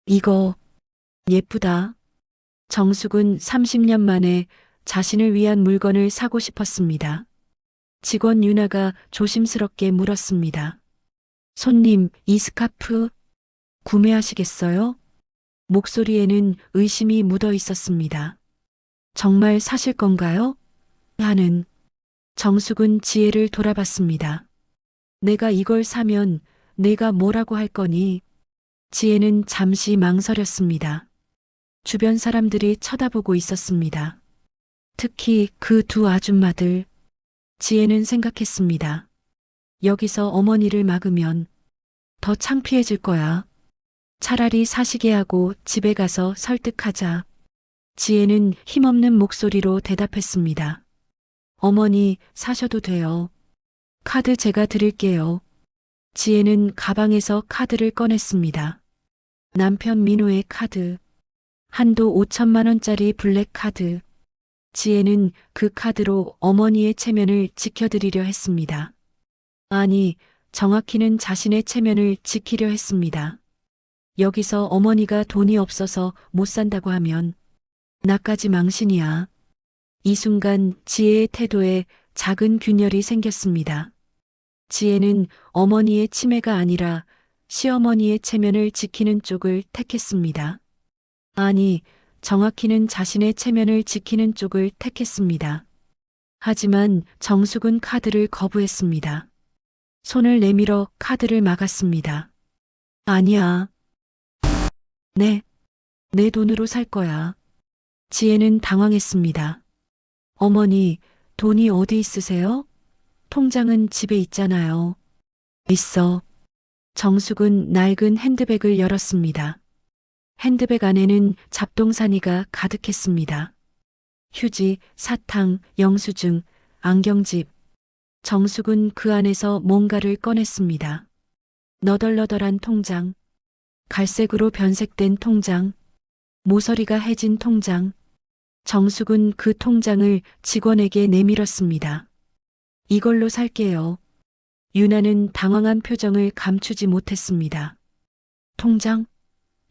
이거 예쁘다. 정숙은 30년 만에 자신을 위한 물건을 사고 싶었습니다. 직원 유나가 조심스럽게 물었습니다. 손님, 이 스카프 구매하시겠어요? 목소리에는 의심이 묻어 있었습니다. 정말 사실 건가요? 하는. 정숙은 지혜를 돌아봤습니다. 내가 이걸 사면 내가 뭐라고 할 거니? 지혜는 잠시 망설였습니다. 주변 사람들이 쳐다보고 있었습니다. 특히 그 두 아줌마들. 지혜는 생각했습니다. 여기서 어머니를 막으면 더 창피해질 거야. 차라리 사시게 하고 집에 가서 설득하자. 지혜는 힘없는 목소리로 대답했습니다. 어머니, 사셔도 돼요. 카드 제가 드릴게요. 지혜는 가방에서 카드를 꺼냈습니다. 남편 민호의 카드. 한도 5천만 원짜리 블랙 카드. 지혜는 그 카드로 어머니의 체면을 지켜드리려 했습니다. 아니, 정확히는 자신의 체면을 지키려 했습니다. 여기서 어머니가 돈이 없어서 못 산다고 하면 나까지 망신이야. 이 순간 지혜의 태도에 작은 균열이 생겼습니다. 지혜는 어머니의 치매가 아니라 시어머니의 체면을 지키는 쪽을 택했습니다. 아니, 정확히는 자신의 체면을 지키는 쪽을 택했습니다. 하지만 정숙은 카드를 거부했습니다. 손을 내밀어 카드를 막았습니다. 아니야. 네, 내 돈으로 살 거야. 지혜는 당황했습니다. 어머니, 돈이 어디 있으세요? 통장은 집에 있잖아요. 있어. 정숙은 낡은 핸드백을 열었습니다. 핸드백 안에는 잡동사니가 가득했습니다. 휴지, 사탕, 영수증, 안경집. 정숙은 그 안에서 뭔가를 꺼냈습니다. 너덜너덜한 통장, 갈색으로 변색된 통장, 모서리가 해진 통장. 정숙은 그 통장을 직원에게 내밀었습니다. 이걸로 살게요. 유나는 당황한 표정을 감추지 못했습니다. 통장?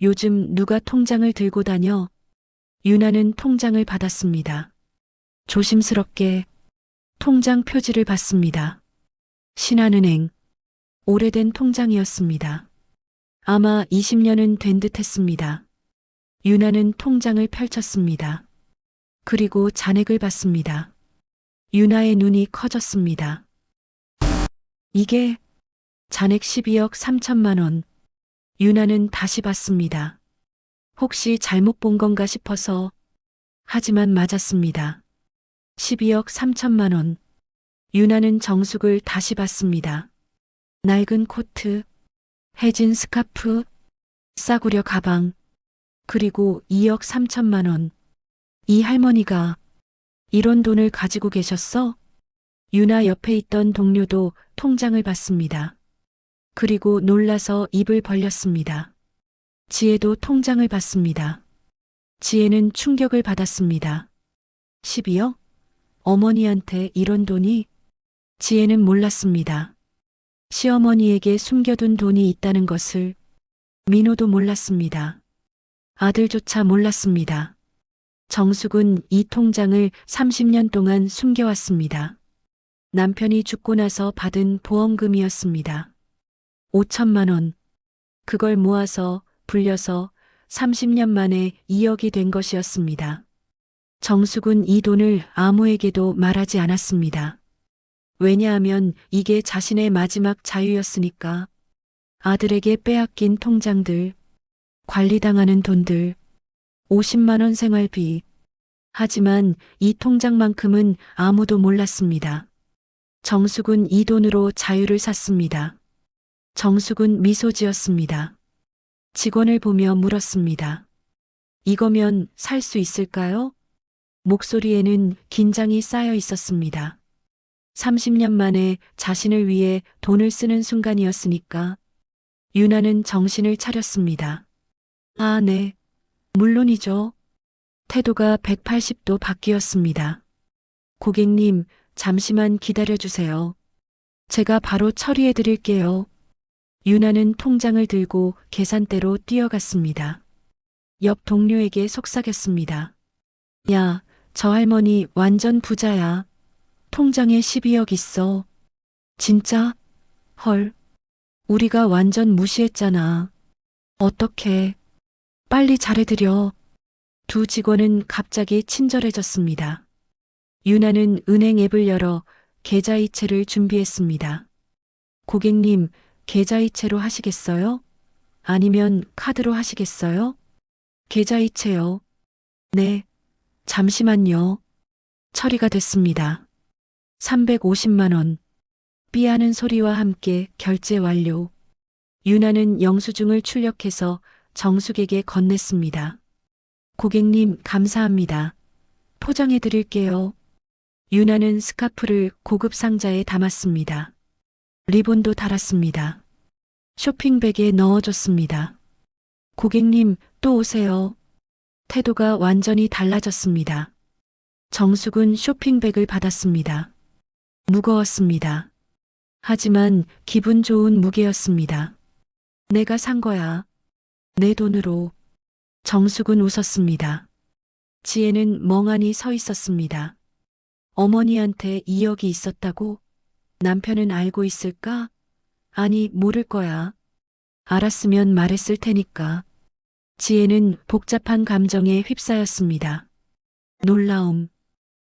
요즘 누가 통장을 들고 다녀? 유나는 통장을 받았습니다. 조심스럽게 통장 표지를 봤습니다. 신한은행. 오래된 통장이었습니다. 아마 20년은 된 듯 했습니다. 유나는 통장을 펼쳤습니다. 그리고 잔액을 봤습니다. 유나의 눈이 커졌습니다. 이게 잔액 12억 3천만 원. 유나는 다시 봤습니다. 혹시 잘못 본 건가 싶어서. 하지만 맞았습니다. 12억 3천만 원. 유나는 정숙을 다시 봤습니다. 낡은 코트, 해진 스카프, 싸구려 가방, 그리고 2억 3천만 원. 이 할머니가 이런 돈을 가지고 계셨어? 유나 옆에 있던 동료도 통장을 봤습니다. 그리고 놀라서 입을 벌렸습니다. 지혜도 통장을 봤습니다. 지혜는 충격을 받았습니다. 12억? 어머니한테 이런 돈이? 지혜는 몰랐습니다. 시어머니에게 숨겨둔 돈이 있다는 것을. 민호도 몰랐습니다. 아들조차 몰랐습니다. 정숙은 이 통장을 30년 동안 숨겨왔습니다. 남편이 죽고 나서 받은 보험금이었습니다. 5천만 원. 그걸 모아서 불려서 30년 만에 2억이 된 것이었습니다. 정숙은 이 돈을 아무에게도 말하지 않았습니다. 왜냐하면 이게 자신의 마지막 자유였으니까. 아들에게 빼앗긴 통장들, 관리당하는 돈들, 50만 원 생활비. 하지만 이 통장만큼은 아무도 몰랐습니다. 정숙은 이 돈으로 자유를 샀습니다. 정숙은 미소 지었습니다. 직원을 보며 물었습니다. 이거면 살 수 있을까요? 목소리에는 긴장이 쌓여 있었습니다. 30년 만에 자신을 위해 돈을 쓰는 순간이었으니까. 유나는 정신을 차렸습니다. 아, 네. 물론이죠. 태도가 180도 바뀌었습니다. 고객님, 잠시만 기다려주세요. 제가 바로 처리해 드릴게요. 유나는 통장을 들고 계산대로 뛰어갔습니다. 옆 동료에게 속삭였습니다. 야, 저 할머니 완전 부자야. 통장에 12억 있어. 진짜? 헐. 우리가 완전 무시했잖아. 어떡해. 빨리 잘해드려. 두 직원은 갑자기 친절해졌습니다. 유나는 은행 앱을 열어 계좌이체를 준비했습니다. 고객님, 계좌이체로 하시겠어요? 아니면 카드로 하시겠어요? 계좌이체요. 네. 잠시만요. 처리가 됐습니다. 350만 원. 삐하는 소리와 함께 결제 완료. 유나는 영수증을 출력해서 정숙에게 건넸습니다. 고객님, 감사합니다. 포장해 드릴게요. 유나는 스카프를 고급 상자에 담았습니다. 리본도 달았습니다. 쇼핑백에 넣어줬습니다. 고객님, 또 오세요. 태도가 완전히 달라졌습니다. 정숙은 쇼핑백을 받았습니다. 무거웠습니다. 하지만 기분 좋은 무게였습니다. 내가 산 거야. 내 돈으로. 정숙은 웃었습니다. 지혜는 멍하니 서 있었습니다. 어머니한테 2억이 있었다고? 남편은 알고 있을까? 아니, 모를 거야. 알았으면 말했을 테니까. 지혜는 복잡한 감정에 휩싸였습니다. 놀라움,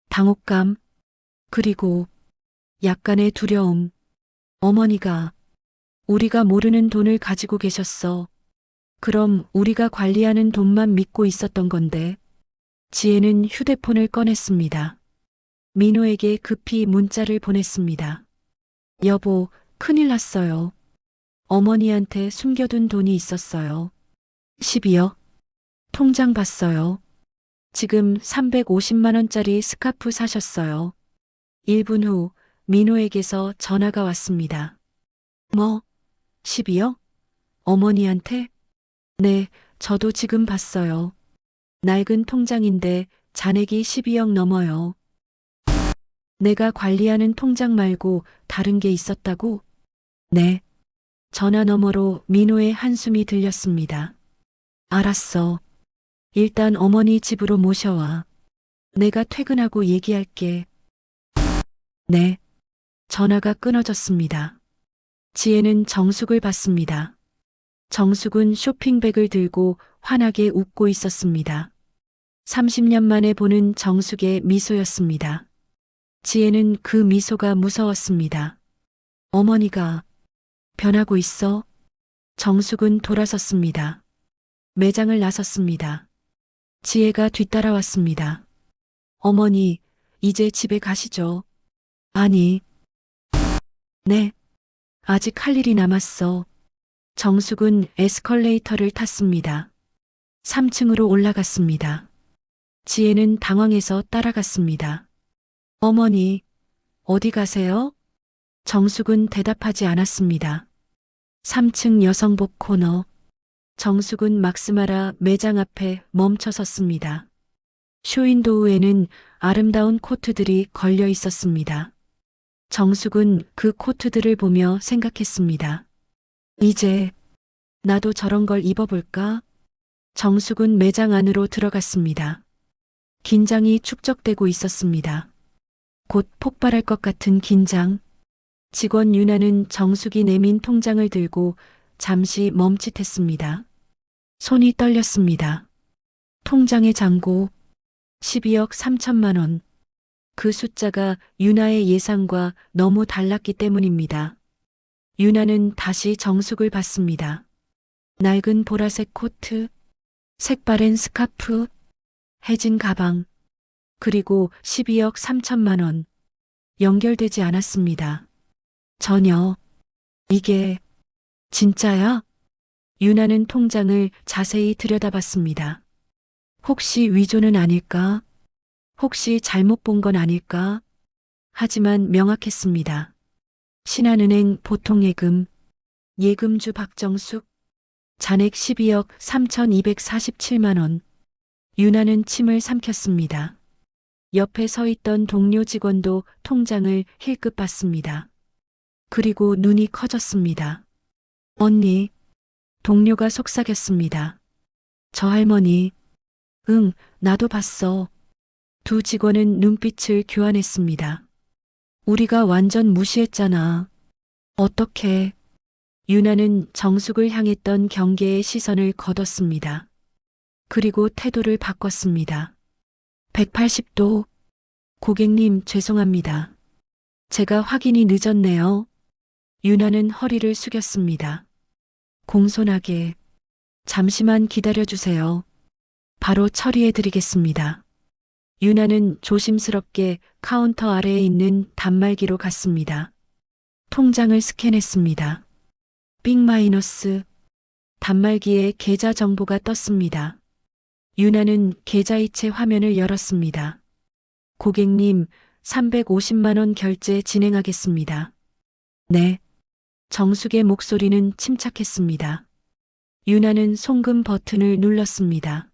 당혹감, 그리고 약간의 두려움. 어머니가 우리가 모르는 돈을 가지고 계셨어. 그럼 우리가 관리하는 돈만 믿고 있었던 건데. 지혜는 휴대폰을 꺼냈습니다. 민호에게 급히 문자를 보냈습니다. 여보, 큰일 났어요. 어머니한테 숨겨둔 돈이 있었어요. 12억. 통장 봤어요. 지금 350만 원짜리 스카프 사셨어요. 1분 후 민호에게서 전화가 왔습니다. 뭐, 12억? 어머니한테? 네, 저도 지금 봤어요. 낡은 통장인데 잔액이 12억 넘어요. 내가 관리하는 통장 말고 다른 게 있었다고? 네. 전화 너머로 민호의 한숨이 들렸습니다. 알았어. 일단 어머니 집으로 모셔와. 내가 퇴근하고 얘기할게. 네. 전화가 끊어졌습니다. 지혜는 정숙을 봤습니다. 정숙은 쇼핑백을 들고 환하게 웃고 있었습니다. 30년 만에 보는 정숙의 미소였습니다. 지혜는 그 미소가 무서웠습니다. 어머니가 변하고 있어? 정숙은 돌아섰습니다. 매장을 나섰습니다. 지혜가 뒤따라왔습니다. 어머니, 이제 집에 가시죠. 아니. 네. 아직 할 일이 남았어. 정숙은 에스컬레이터를 탔습니다. 3층으로 올라갔습니다. 지혜는 당황해서 따라갔습니다. 어머니, 어디 가세요? 정숙은 대답하지 않았습니다. 3층 여성복 코너. 정숙은 막스마라 매장 앞에 멈춰 섰습니다. 쇼윈도우에는 아름다운 코트들이 걸려 있었습니다. 정숙은 그 코트들을 보며 생각했습니다. 이제 나도 저런 걸 입어볼까? 정숙은 매장 안으로 들어갔습니다. 긴장이 축적되고 있었습니다. 곧 폭발할 것 같은 긴장. 직원 유나는 정숙이 내민 통장을 들고 잠시 멈칫했습니다. 손이 떨렸습니다. 통장의 잔고 12억 3천만 원. 그 숫자가 유나의 예상과 너무 달랐기 때문입니다. 유나는 다시 정숙을 봤습니다. 낡은 보라색 코트, 색바랜 스카프, 해진 가방, 그리고 12억 3천만 원. 연결되지 않았습니다. 전혀. 이게 진짜야? 유나는 통장을 자세히 들여다봤습니다. 혹시 위조는 아닐까? 혹시 잘못 본 건 아닐까? 하지만 명확했습니다. 신한은행 보통예금, 예금주 박정숙, 잔액 12억 3,247만 원. 유나는 침을 삼켰습니다. 옆에 서 있던 동료 직원도 통장을 힐끗 봤습니다. 그리고 눈이 커졌습니다. 언니, 동료가 속삭였습니다. 저 할머니. 응, 나도 봤어. 두 직원은 눈빛을 교환했습니다. 우리가 완전 무시했잖아. 어떻게? 유나는 정숙을 향했던 경계의 시선을 거뒀습니다. 그리고 태도를 바꿨습니다. 180도. 고객님, 죄송합니다. 제가 확인이 늦었네요. 유나는 허리를 숙였습니다. 공손하게. 잠시만 기다려주세요. 바로 처리해드리겠습니다. 유나는 조심스럽게 카운터 아래에 있는 단말기로 갔습니다. 통장을 스캔했습니다. 빅 마이너스. 단말기에 계좌 정보가 떴습니다. 유나는 계좌이체 화면을 열었습니다. 고객님, 350만 원 결제 진행하겠습니다. 네. 정숙의 목소리는 침착했습니다. 유나는 송금 버튼을 눌렀습니다.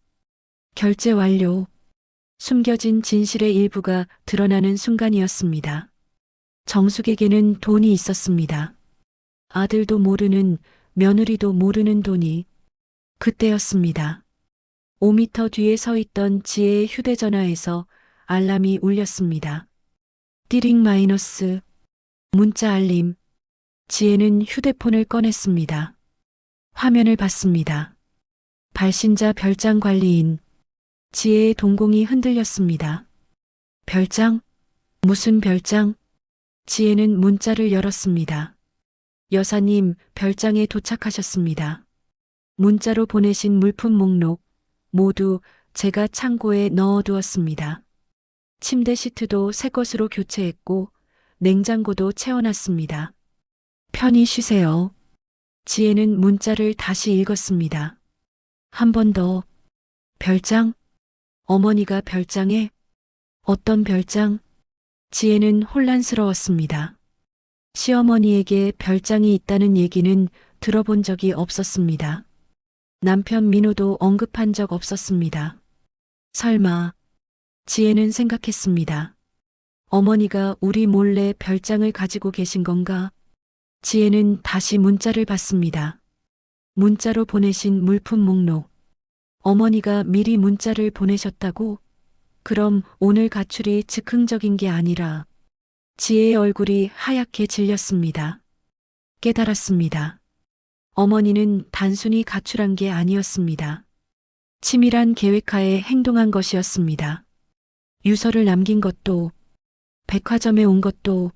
결제 완료. 숨겨진 진실의 일부가 드러나는 순간이었습니다. 정숙에게는 돈이 있었습니다. 아들도 모르는, 며느리도 모르는 돈이. 그때였습니다. 5미터 뒤에 서 있던 지혜의 휴대전화에서 알람이 울렸습니다. 띠링 마이너스. 문자 알림. 지혜는 휴대폰을 꺼냈습니다. 화면을 봤습니다. 발신자 별장 관리인. 지혜의 동공이 흔들렸습니다. 별장? 무슨 별장? 지혜는 문자를 열었습니다. 여사님, 별장에 도착하셨습니다. 문자로 보내신 물품 목록 모두 제가 창고에 넣어두었습니다. 침대 시트도 새 것으로 교체했고 냉장고도 채워놨습니다. 편히 쉬세요. 지혜는 문자를 다시 읽었습니다. 한 번 더. 별장? 어머니가 별장에? 어떤 별장? 지혜는 혼란스러웠습니다. 시어머니에게 별장이 있다는 얘기는 들어본 적이 없었습니다. 남편 민호도 언급한 적 없었습니다. 설마, 지혜는 생각했습니다. 어머니가 우리 몰래 별장을 가지고 계신 건가? 지혜는 다시 문자를 받습니다. 문자로 보내신 물품 목록. 어머니가 미리 문자를 보내셨다고? 그럼 오늘 가출이 즉흥적인 게 아니라 지혜의 얼굴이 하얗게 질렸습니다. 깨달았습니다. 어머니는 단순히 가출한 게 아니었습니다. 치밀한 계획하에 행동한 것이었습니다. 유서를 남긴 것도, 백화점에 온 것도,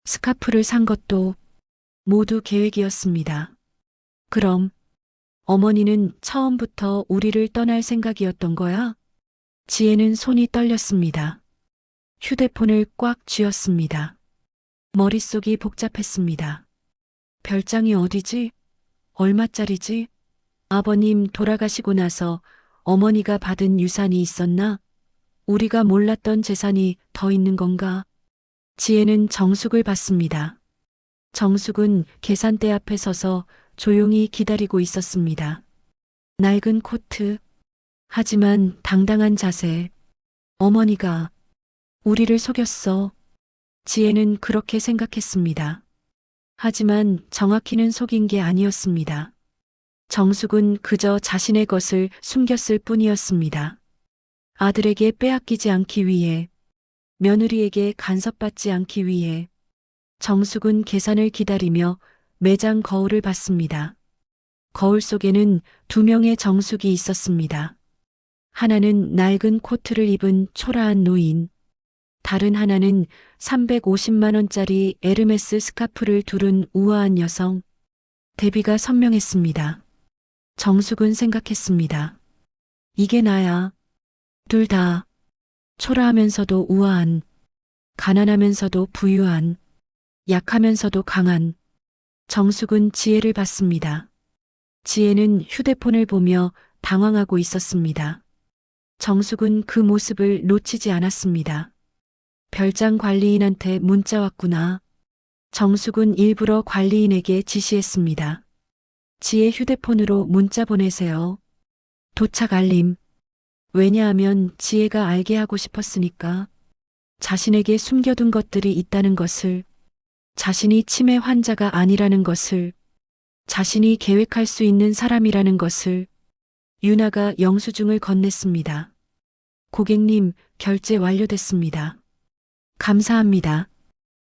스카프를 산 것도 모두 계획이었습니다. 그럼 어머니는 처음부터 우리를 떠날 생각이었던 거야? 지혜는 손이 떨렸습니다. 휴대폰을 꽉 쥐었습니다. 머릿속이 복잡했습니다. 별장이 어디지? 얼마짜리지? 아버님 돌아가시고 나서 어머니가 받은 유산이 있었나? 우리가 몰랐던 재산이 더 있는 건가? 지혜는 정숙을 봤습니다. 정숙은 계산대 앞에 서서 조용히 기다리고 있었습니다. 낡은 코트, 하지만 당당한 자세. 어머니가 우리를 속였어. 지혜는 그렇게 생각했습니다. 하지만 정확히는 속인 게 아니었습니다. 정숙은 그저 자신의 것을 숨겼을 뿐이었습니다. 아들에게 빼앗기지 않기 위해, 며느리에게 간섭받지 않기 위해 정숙은 계산을 기다리며 매장 거울을 봤습니다. 거울 속에는 두 명의 정숙이 있었습니다. 하나는 낡은 코트를 입은 초라한 노인, 다른 하나는 350만 원짜리 에르메스 스카프를 두른 우아한 여성. 대비가 선명했습니다. 정숙은 생각했습니다. 이게 나야. 둘 다 초라하면서도 우아한, 가난하면서도 부유한, 약하면서도 강한. 정숙은 지혜를 봤습니다. 지혜는 휴대폰을 보며 당황하고 있었습니다. 정숙은 그 모습을 놓치지 않았습니다. 별장 관리인한테 문자 왔구나. 정숙은 일부러 관리인에게 지시했습니다. 지혜 휴대폰으로 문자 보내세요. 도착 알림. 왜냐하면 지혜가 알게 하고 싶었으니까. 자신에게 숨겨둔 것들이 있다는 것을, 자신이 치매 환자가 아니라는 것을, 자신이 계획할 수 있는 사람이라는 것을. 유나가 영수증을 건넸습니다. 고객님, 결제 완료됐습니다. 감사합니다.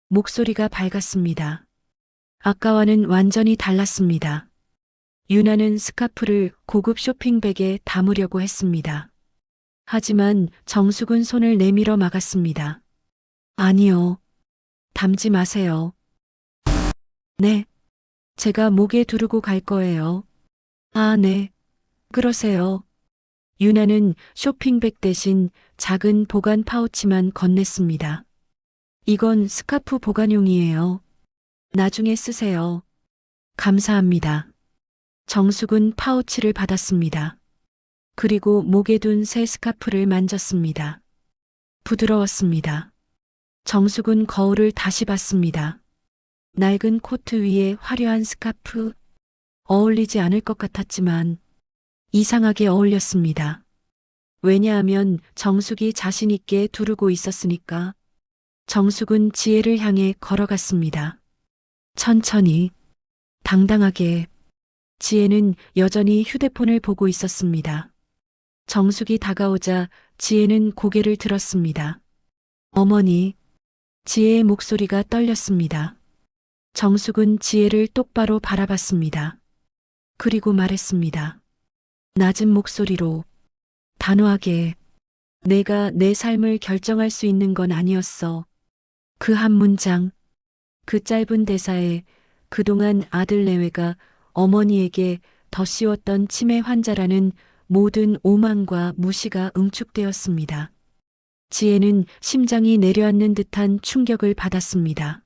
목소리가 밝았습니다. 아까와는 완전히 달랐습니다. 유나는 스카프를 고급 쇼핑백에 담으려고 했습니다. 하지만 정숙은 손을 내밀어 막았습니다. 아니요. 담지 마세요. 네. 제가 목에 두르고 갈 거예요. 아, 네. 그러세요. 유나는 쇼핑백 대신 작은 보관 파우치만 건넸습니다. 이건 스카프 보관용이에요. 나중에 쓰세요. 감사합니다. 정숙은 파우치를 받았습니다. 그리고 목에 둔 새 스카프를 만졌습니다. 부드러웠습니다. 정숙은 거울을 다시 봤습니다. 낡은 코트 위에 화려한 스카프. 어울리지 않을 것 같았지만 이상하게 어울렸습니다. 왜냐하면 정숙이 자신 있게 두르고 있었으니까. 정숙은 지혜를 향해 걸어갔습니다. 천천히, 당당하게. 지혜는 여전히 휴대폰을 보고 있었습니다. 정숙이 다가오자 지혜는 고개를 들었습니다. 어머니. 지혜의 목소리가 떨렸습니다. 정숙은 지혜를 똑바로 바라봤습니다. 그리고 말했습니다. 낮은 목소리로, 단호하게. 내가 내 삶을 결정할 수 있는 건 아니었어. 그 한 문장, 그 짧은 대사에 그동안 아들 내외가 어머니에게 덧씌웠던 치매 환자라는 모든 오만과 무시가 응축되었습니다. 지혜는 심장이 내려앉는 듯한 충격을 받았습니다.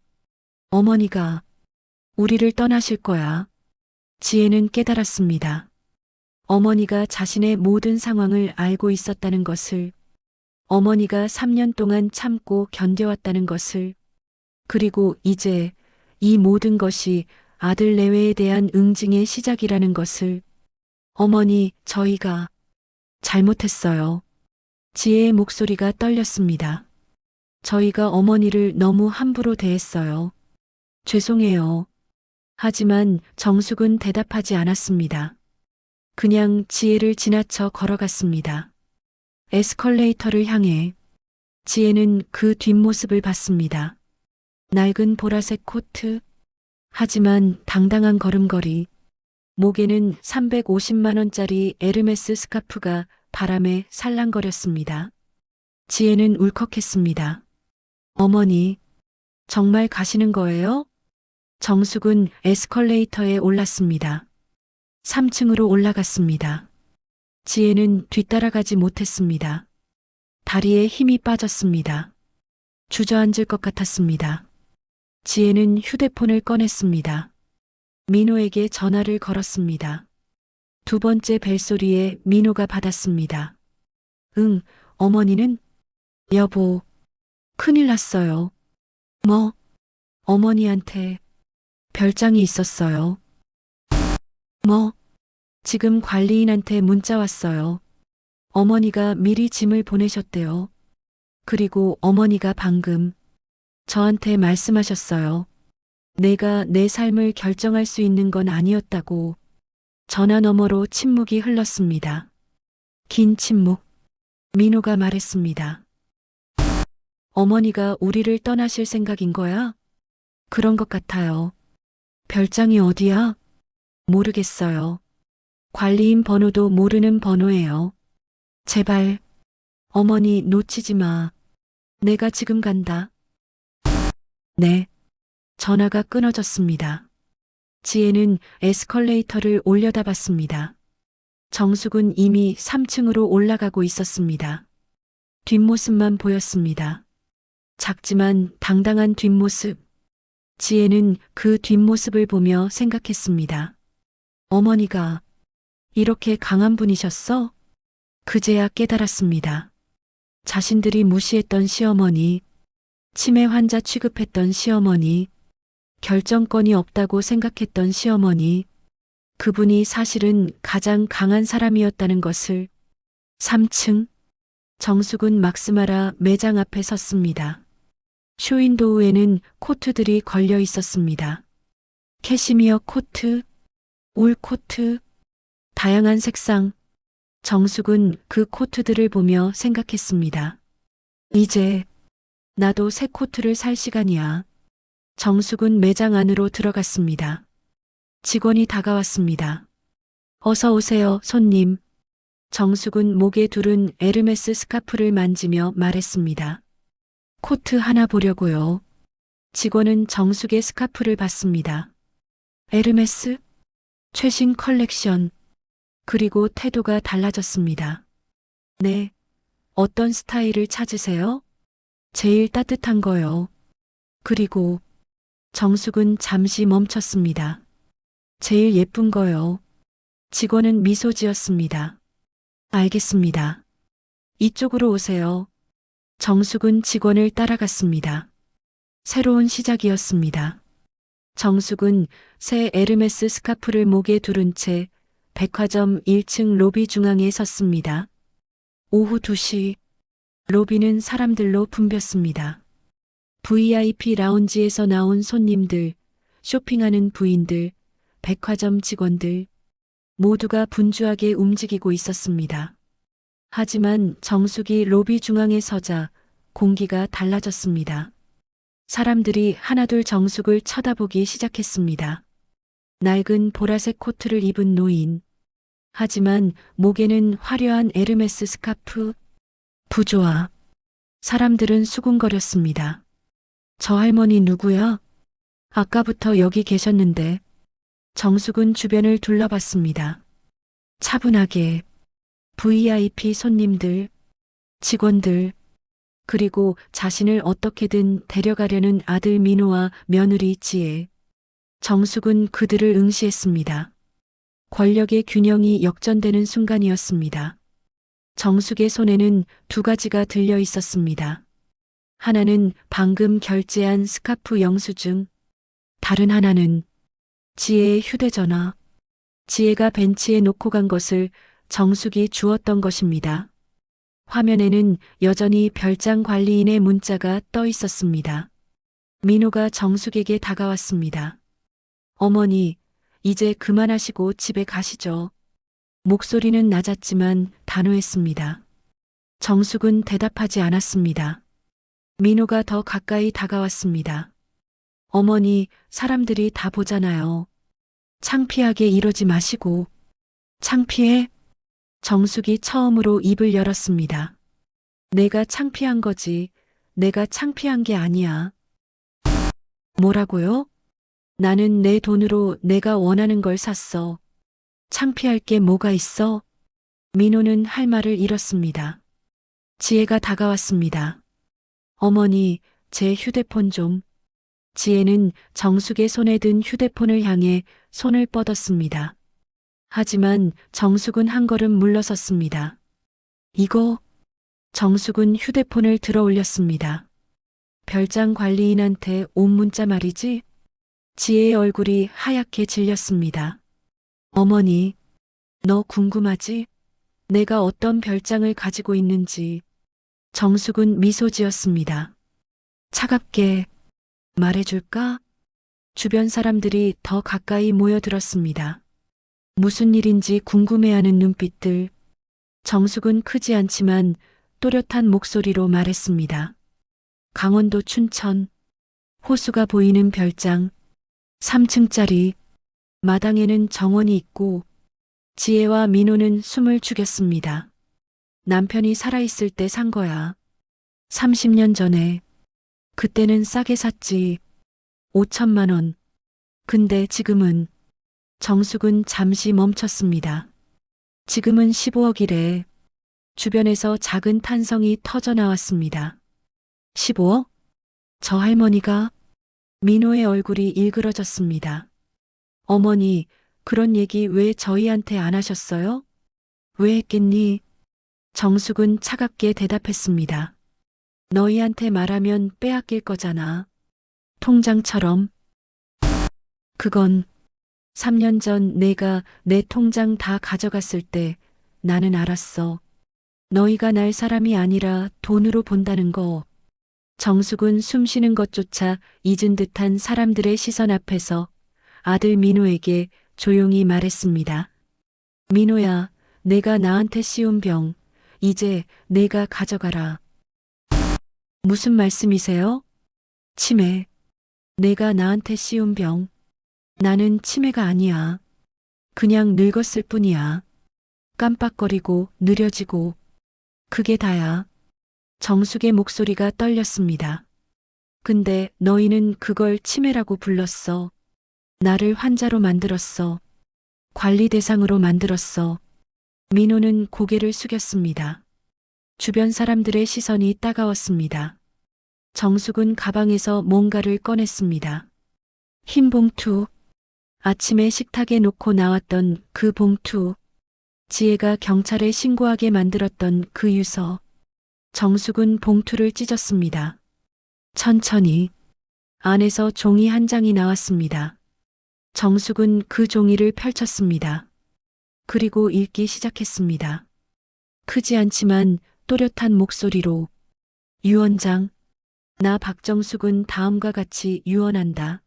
어머니가 우리를 떠나실 거야. 지혜는 깨달았습니다. 어머니가 자신의 모든 상황을 알고 있었다는 것을, 어머니가 3년 동안 참고 견뎌왔다는 것을, 그리고 이제 이 모든 것이 아들 내외에 대한 응징의 시작이라는 것을. 어머니, 저희가 잘못했어요. 지혜의 목소리가 떨렸습니다. 저희가 어머니를 너무 함부로 대했어요. 죄송해요. 하지만 정숙은 대답하지 않았습니다. 그냥 지혜를 지나쳐 걸어갔습니다. 에스컬레이터를 향해. 지혜는 그 뒷모습을 봤습니다. 낡은 보라색 코트. 하지만 당당한 걸음걸이. 목에는 350만 원짜리 에르메스 스카프가 바람에 살랑거렸습니다. 지혜는 울컥했습니다. 어머니, 정말 가시는 거예요? 정숙은 에스컬레이터에 올랐습니다. 3층으로 올라갔습니다. 지혜는 뒤따라가지 못했습니다. 다리에 힘이 빠졌습니다. 주저앉을 것 같았습니다. 지혜는 휴대폰을 꺼냈습니다. 민호에게 전화를 걸었습니다. 두 번째 벨소리에 민호가 받았습니다. 응, 어머니는? 여보, 큰일 났어요. 뭐? 어머니한테 별장이 있었어요. 뭐? 지금 관리인한테 문자 왔어요. 어머니가 미리 짐을 보내셨대요. 그리고 어머니가 방금 저한테 말씀하셨어요. 내가 내 삶을 결정할 수 있는 건 아니었다고. 전화 너머로 침묵이 흘렀습니다. 긴 침묵. 민호가 말했습니다. 어머니가 우리를 떠나실 생각인 거야? 그런 것 같아요. 별장이 어디야? 모르겠어요. 관리인 번호도 모르는 번호예요. 제발, 어머니 놓치지 마. 내가 지금 간다. 네. 전화가 끊어졌습니다. 지혜는 에스컬레이터를 올려다봤습니다. 정숙은 이미 3층으로 올라가고 있었습니다. 뒷모습만 보였습니다. 작지만 당당한 뒷모습. 지혜는 그 뒷모습을 보며 생각했습니다. 어머니가 이렇게 강한 분이셨어? 그제야 깨달았습니다. 자신들이 무시했던 시어머니, 치매 환자 취급했던 시어머니, 결정권이 없다고 생각했던 시어머니, 그분이 사실은 가장 강한 사람이었다는 것을. 3층. 정숙은 막스마라 매장 앞에 섰습니다. 쇼윈도우에는 코트들이 걸려 있었습니다. 캐시미어 코트, 울 코트, 다양한 색상. 정숙은 그 코트들을 보며 생각했습니다. 이제 나도 새 코트를 살 시간이야. 정숙은 매장 안으로 들어갔습니다. 직원이 다가왔습니다. 어서 오세요, 손님. 정숙은 목에 두른 에르메스 스카프를 만지며 말했습니다. 코트 하나 보려고요. 직원은 정숙의 스카프를 봤습니다. 에르메스? 최신 컬렉션. 그리고 태도가 달라졌습니다. 네. 어떤 스타일을 찾으세요? 제일 따뜻한 거요. 그리고 정숙은 잠시 멈췄습니다. 제일 예쁜 거요. 직원은 미소 지었습니다. 알겠습니다. 이쪽으로 오세요. 정숙은 직원을 따라갔습니다. 새로운 시작이었습니다. 정숙은 새 에르메스 스카프를 목에 두른 채 백화점 1층 로비 중앙에 섰습니다. 오후 2시. 로비는 사람들로 붐볐습니다. VIP 라운지에서 나온 손님들, 쇼핑하는 부인들, 백화점 직원들, 모두가 분주하게 움직이고 있었습니다. 하지만 정숙이 로비 중앙에 서자 공기가 달라졌습니다. 사람들이 하나둘 정숙을 쳐다보기 시작했습니다. 낡은 보라색 코트를 입은 노인. 하지만 목에는 화려한 에르메스 스카프. 부조화. 사람들은 수군거렸습니다. 저 할머니 누구야? 아까부터 여기 계셨는데. 정숙은 주변을 둘러봤습니다. 차분하게. VIP 손님들, 직원들, 그리고 자신을 어떻게든 데려가려는 아들 민호와 며느리 지혜. 정숙은 그들을 응시했습니다. 권력의 균형이 역전되는 순간이었습니다. 정숙의 손에는 두 가지가 들려 있었습니다. 하나는 방금 결제한 스카프 영수증, 다른 하나는 지혜의 휴대전화. 지혜가 벤치에 놓고 간 것을 정숙이 주었던 것입니다. 화면에는 여전히 별장 관리인의 문자가 떠 있었습니다. 민호가 정숙에게 다가왔습니다. 어머니, 이제 그만하시고 집에 가시죠. 목소리는 낮았지만 단호했습니다. 정숙은 대답하지 않았습니다. 민호가 더 가까이 다가왔습니다. 어머니, 사람들이 다 보잖아요. 창피하게 이러지 마시고. 창피해? 정숙이 처음으로 입을 열었습니다. 내가 창피한 거지. 내가 창피한 게 아니야. 뭐라고요? 나는 내 돈으로 내가 원하는 걸 샀어. 창피할 게 뭐가 있어? 민호는 할 말을 잃었습니다. 지혜가 다가왔습니다. 어머니, 제 휴대폰 좀. 지혜는 정숙의 손에 든 휴대폰을 향해 손을 뻗었습니다. 하지만 정숙은 한 걸음 물러섰습니다. 이거? 정숙은 휴대폰을 들어 올렸습니다. 별장 관리인한테 온 문자 말이지? 지혜의 얼굴이 하얗게 질렸습니다. 어머니, 너 궁금하지? 내가 어떤 별장을 가지고 있는지. 정숙은 미소 지었습니다. 차갑게 말해줄까? 주변 사람들이 더 가까이 모여들었습니다. 무슨 일인지 궁금해하는 눈빛들. 정숙은 크지 않지만 또렷한 목소리로 말했습니다. 강원도 춘천, 호수가 보이는 별장, 3층짜리, 마당에는 정원이 있고. 지혜와 민호는 숨을 죽였습니다. 남편이 살아있을 때 산 거야. 30년 전에. 그때는 싸게 샀지. 5천만 원. 근데 지금은. 정숙은 잠시 멈췄습니다. 지금은 15억이래. 주변에서 작은 탄성이 터져 나왔습니다. 15억? 저 할머니가? 민호의 얼굴이 일그러졌습니다. 어머니, 그런 얘기 왜 저희한테 안 하셨어요? 왜 했겠니? 정숙은 차갑게 대답했습니다. 너희한테 말하면 빼앗길 거잖아. 통장처럼. 그건 3년 전 내가 내 통장 다 가져갔을 때 나는 알았어. 너희가 날 사람이 아니라 돈으로 본다는 거. 정숙은 숨 쉬는 것조차 잊은 듯한 사람들의 시선 앞에서 아들 민호에게 조용히 말했습니다. 민호야, 내가 나한테 씌운 병, 이제 내가 가져가라. 무슨 말씀이세요? 치매. 내가 나한테 씌운 병. 나는 치매가 아니야. 그냥 늙었을 뿐이야. 깜빡거리고 느려지고. 그게 다야. 정숙의 목소리가 떨렸습니다. 근데 너희는 그걸 치매라고 불렀어. 나를 환자로 만들었어. 관리 대상으로 만들었어. 민호는 고개를 숙였습니다. 주변 사람들의 시선이 따가웠습니다. 정숙은 가방에서 뭔가를 꺼냈습니다. 흰 봉투. 아침에 식탁에 놓고 나왔던 그 봉투. 지혜가 경찰에 신고하게 만들었던 그 유서. 정숙은 봉투를 찢었습니다. 천천히. 안에서 종이 한 장이 나왔습니다. 정숙은 그 종이를 펼쳤습니다. 그리고 읽기 시작했습니다. 크지 않지만 또렷한 목소리로. 유언장. 나 박정숙은 다음과 같이 유언한다.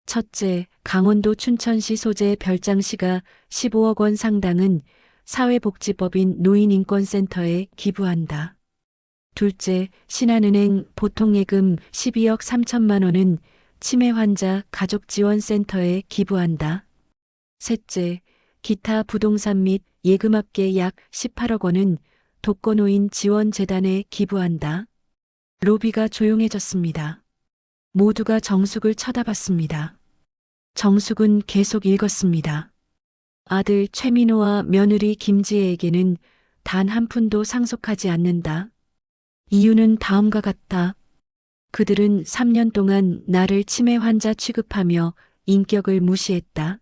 첫째, 강원도 춘천시 소재 별장시가 15억 원 상당은 사회복지법인 노인인권센터에 기부한다. 둘째, 신한은행 보통예금 12억 3천만 원은 치매 환자 가족지원센터에 기부한다. 셋째, 기타 부동산 및 예금합계 약 18억 원은 독거노인 지원재단에 기부한다. 로비가 조용해졌습니다. 모두가 정숙을 쳐다봤습니다. 정숙은 계속 읽었습니다. 아들 최민호와 며느리 김지혜에게는 단 한 푼도 상속하지 않는다. 이유는 다음과 같다. 그들은 3년 동안 나를 치매 환자 취급하며 인격을 무시했다.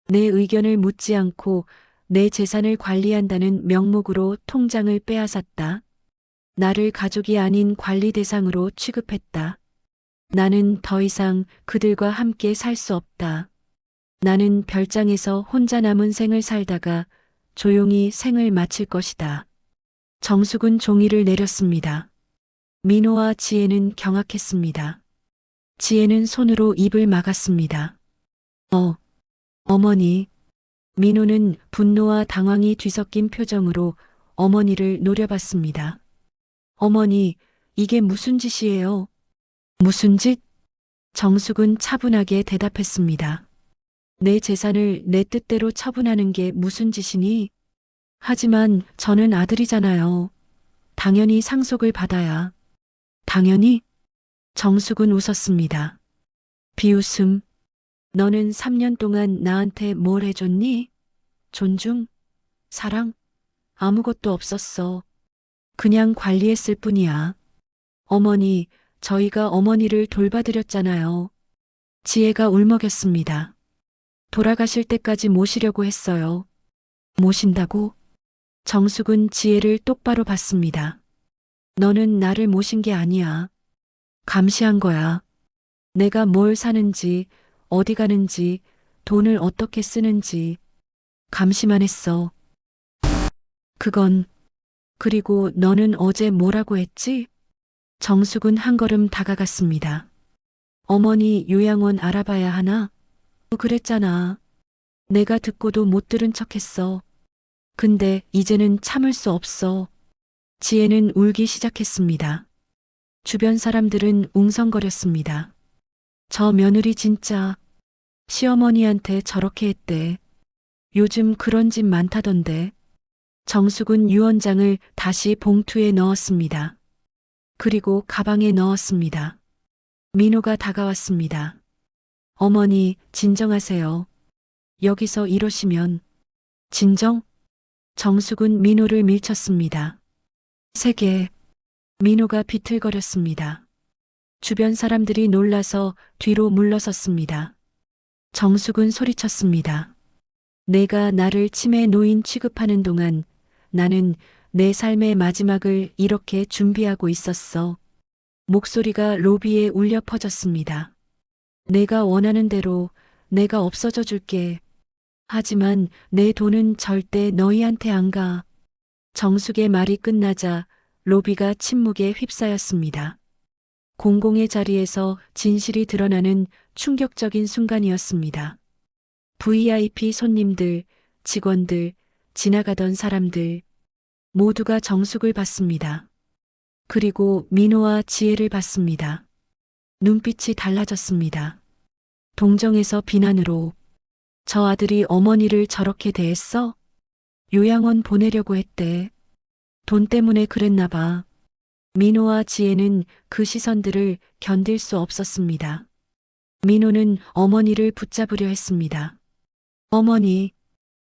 내 의견을 묻지 않고 내 재산을 관리한다는 명목으로 통장을 빼앗았다. 나를 가족이 아닌 관리 대상으로 취급했다. 나는 더 이상 그들과 함께 살 수 없다. 나는 별장에서 혼자 남은 생을 살다가 조용히 생을 마칠 것이다. 정숙은 종이를 내렸습니다. 민호와 지혜는 경악했습니다. 지혜는 손으로 입을 막았습니다. 어머니. 민호는 분노와 당황이 뒤섞인 표정으로 어머니를 노려봤습니다. 어머니, 이게 무슨 짓이에요? 무슨 짓? 정숙은 차분하게 대답했습니다. 내 재산을 내 뜻대로 처분하는 게 무슨 짓이니? 하지만 저는 아들이잖아요. 당연히 상속을 받아야. 당연히? 정숙은 웃었습니다. 비웃음. 너는 3년 동안 나한테 뭘 해줬니? 존중? 사랑? 아무것도 없었어. 그냥 관리했을 뿐이야. 어머니, 저희가 어머니를 돌봐드렸잖아요. 지혜가 울먹였습니다. 돌아가실 때까지 모시려고 했어요. 모신다고? 정숙은 지혜를 똑바로 봤습니다. 너는 나를 모신 게 아니야. 감시한 거야. 내가 뭘 사는지, 어디 가는지, 돈을 어떻게 쓰는지 감시만 했어. 그리고 너는 어제 뭐라고 했지? 정숙은 한 걸음 다가갔습니다. 어머니 요양원 알아봐야 하나? 그랬잖아. 내가 듣고도 못 들은 척했어. 근데 이제는 참을 수 없어. 지혜는 울기 시작했습니다. 주변 사람들은 웅성거렸습니다. 저 며느리 진짜 시어머니한테 저렇게 했대. 요즘 그런 집 많다던데. 정숙은 유언장을 다시 봉투에 넣었습니다. 그리고 가방에 넣었습니다. 민호가 다가왔습니다. 어머니, 진정하세요. 여기서 이러시면. 진정? 정숙은 민호를 밀쳤습니다. 세게. 민호가 비틀거렸습니다. 주변 사람들이 놀라서 뒤로 물러섰습니다. 정숙은 소리쳤습니다. 내가 나를 치매 노인 취급하는 동안 나는 내 삶의 마지막을 이렇게 준비하고 있었어. 목소리가 로비에 울려 퍼졌습니다. 내가 원하는 대로 내가 없어져 줄게. 하지만 내 돈은 절대 너희한테 안 가. 정숙의 말이 끝나자 로비가 침묵에 휩싸였습니다. 공공의 자리에서 진실이 드러나는 충격적인 순간이었습니다. VIP 손님들, 직원들, 지나가던 사람들 모두가 정숙을 봤습니다. 그리고 민호와 지혜를 봤습니다. 눈빛이 달라졌습니다. 동정에서 비난으로 저 아들이 어머니를 저렇게 대했어? 요양원 보내려고 했대. 돈 때문에 그랬나 봐. 민호와 지혜는 그 시선들을 견딜 수 없었습니다. 민호는 어머니를 붙잡으려 했습니다. 어머니.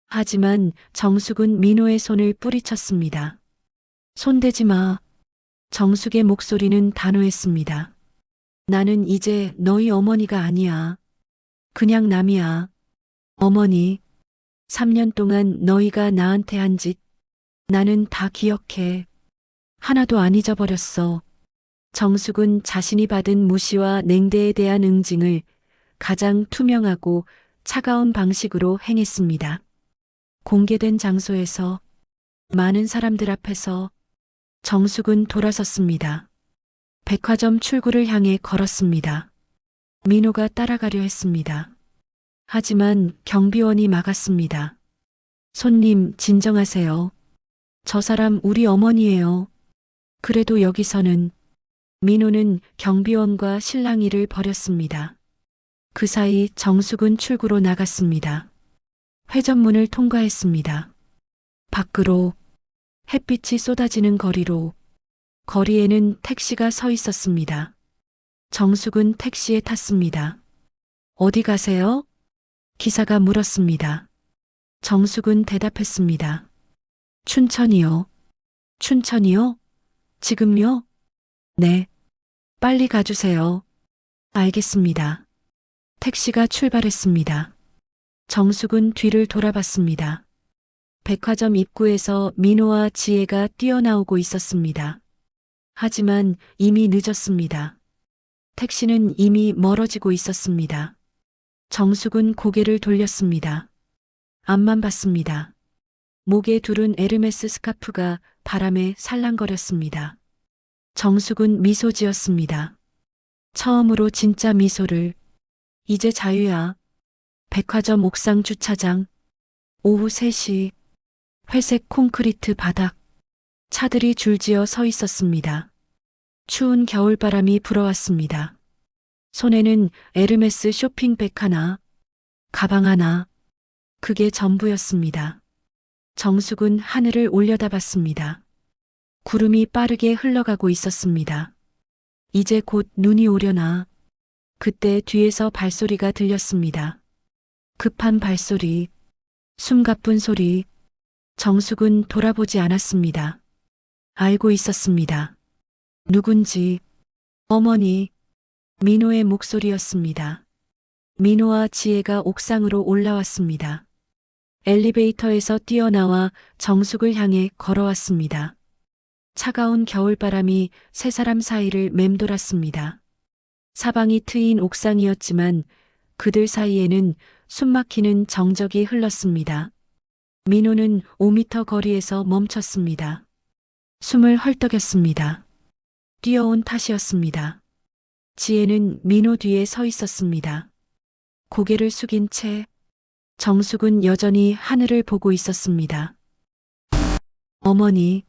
하지만 정숙은 민호의 손을 뿌리쳤습니다. 손대지 마. 정숙의 목소리는 단호했습니다. 나는 이제 너희 어머니가 아니야. 그냥 남이야. 어머니. 3년 동안 너희가 나한테 한 짓, 나는 다 기억해. 하나도 안 잊어버렸어. 정숙은 자신이 받은 무시와 냉대에 대한 응징을 가장 투명하고 차가운 방식으로 행했습니다. 공개된 장소에서, 많은 사람들 앞에서 정숙은 돌아섰습니다. 백화점 출구를 향해 걸었습니다. 민호가 따라가려 했습니다. 하지만 경비원이 막았습니다. 손님, 진정하세요. 저 사람 우리 어머니예요. 그래도 여기서는. 민호는 경비원과 실랑이를 벌였습니다. 그 사이 정숙은 출구로 나갔습니다. 회전문을 통과했습니다. 밖으로, 햇빛이 쏟아지는 거리로, 거리에는 택시가 서 있었습니다. 정숙은 택시에 탔습니다. 어디 가세요? 기사가 물었습니다. 정숙은 대답했습니다. 춘천이요. 춘천이요? 지금요? 네. 빨리 가주세요. 알겠습니다. 택시가 출발했습니다. 정숙은 뒤를 돌아봤습니다. 백화점 입구에서 민호와 지혜가 뛰어나오고 있었습니다. 하지만 이미 늦었습니다. 택시는 이미 멀어지고 있었습니다. 정숙은 고개를 돌렸습니다. 앞만 봤습니다. 목에 두른 에르메스 스카프가 바람에 살랑거렸습니다. 정숙은 미소 지었습니다. 처음으로 진짜 미소를. 이제 자유야. 백화점 옥상 주차장. 오후 3시. 회색 콘크리트 바닥. 차들이 줄지어 서 있었습니다. 추운 겨울바람이 불어왔습니다. 손에는 에르메스 쇼핑백 하나, 가방 하나. 그게 전부였습니다. 정숙은 하늘을 올려다봤습니다. 구름이 빠르게 흘러가고 있었습니다. 이제 곧 눈이 오려나. 그때 뒤에서 발소리가 들렸습니다. 급한 발소리, 숨가쁜 소리. 정숙은 돌아보지 않았습니다. 알고 있었습니다. 누군지. 어머니. 민호의 목소리였습니다. 민호와 지혜가 옥상으로 올라왔습니다. 엘리베이터에서 뛰어나와 정숙을 향해 걸어왔습니다. 차가운 겨울바람이 세 사람 사이를 맴돌았습니다. 사방이 트인 옥상이었지만 그들 사이에는 숨막히는 정적이 흘렀습니다. 민호는 5미터 거리에서 멈췄습니다. 숨을 헐떡였습니다. 뛰어온 탓이었습니다. 지혜는 민호 뒤에 서 있었습니다. 고개를 숙인 채. 정숙은 여전히 하늘을 보고 있었습니다. 어머니.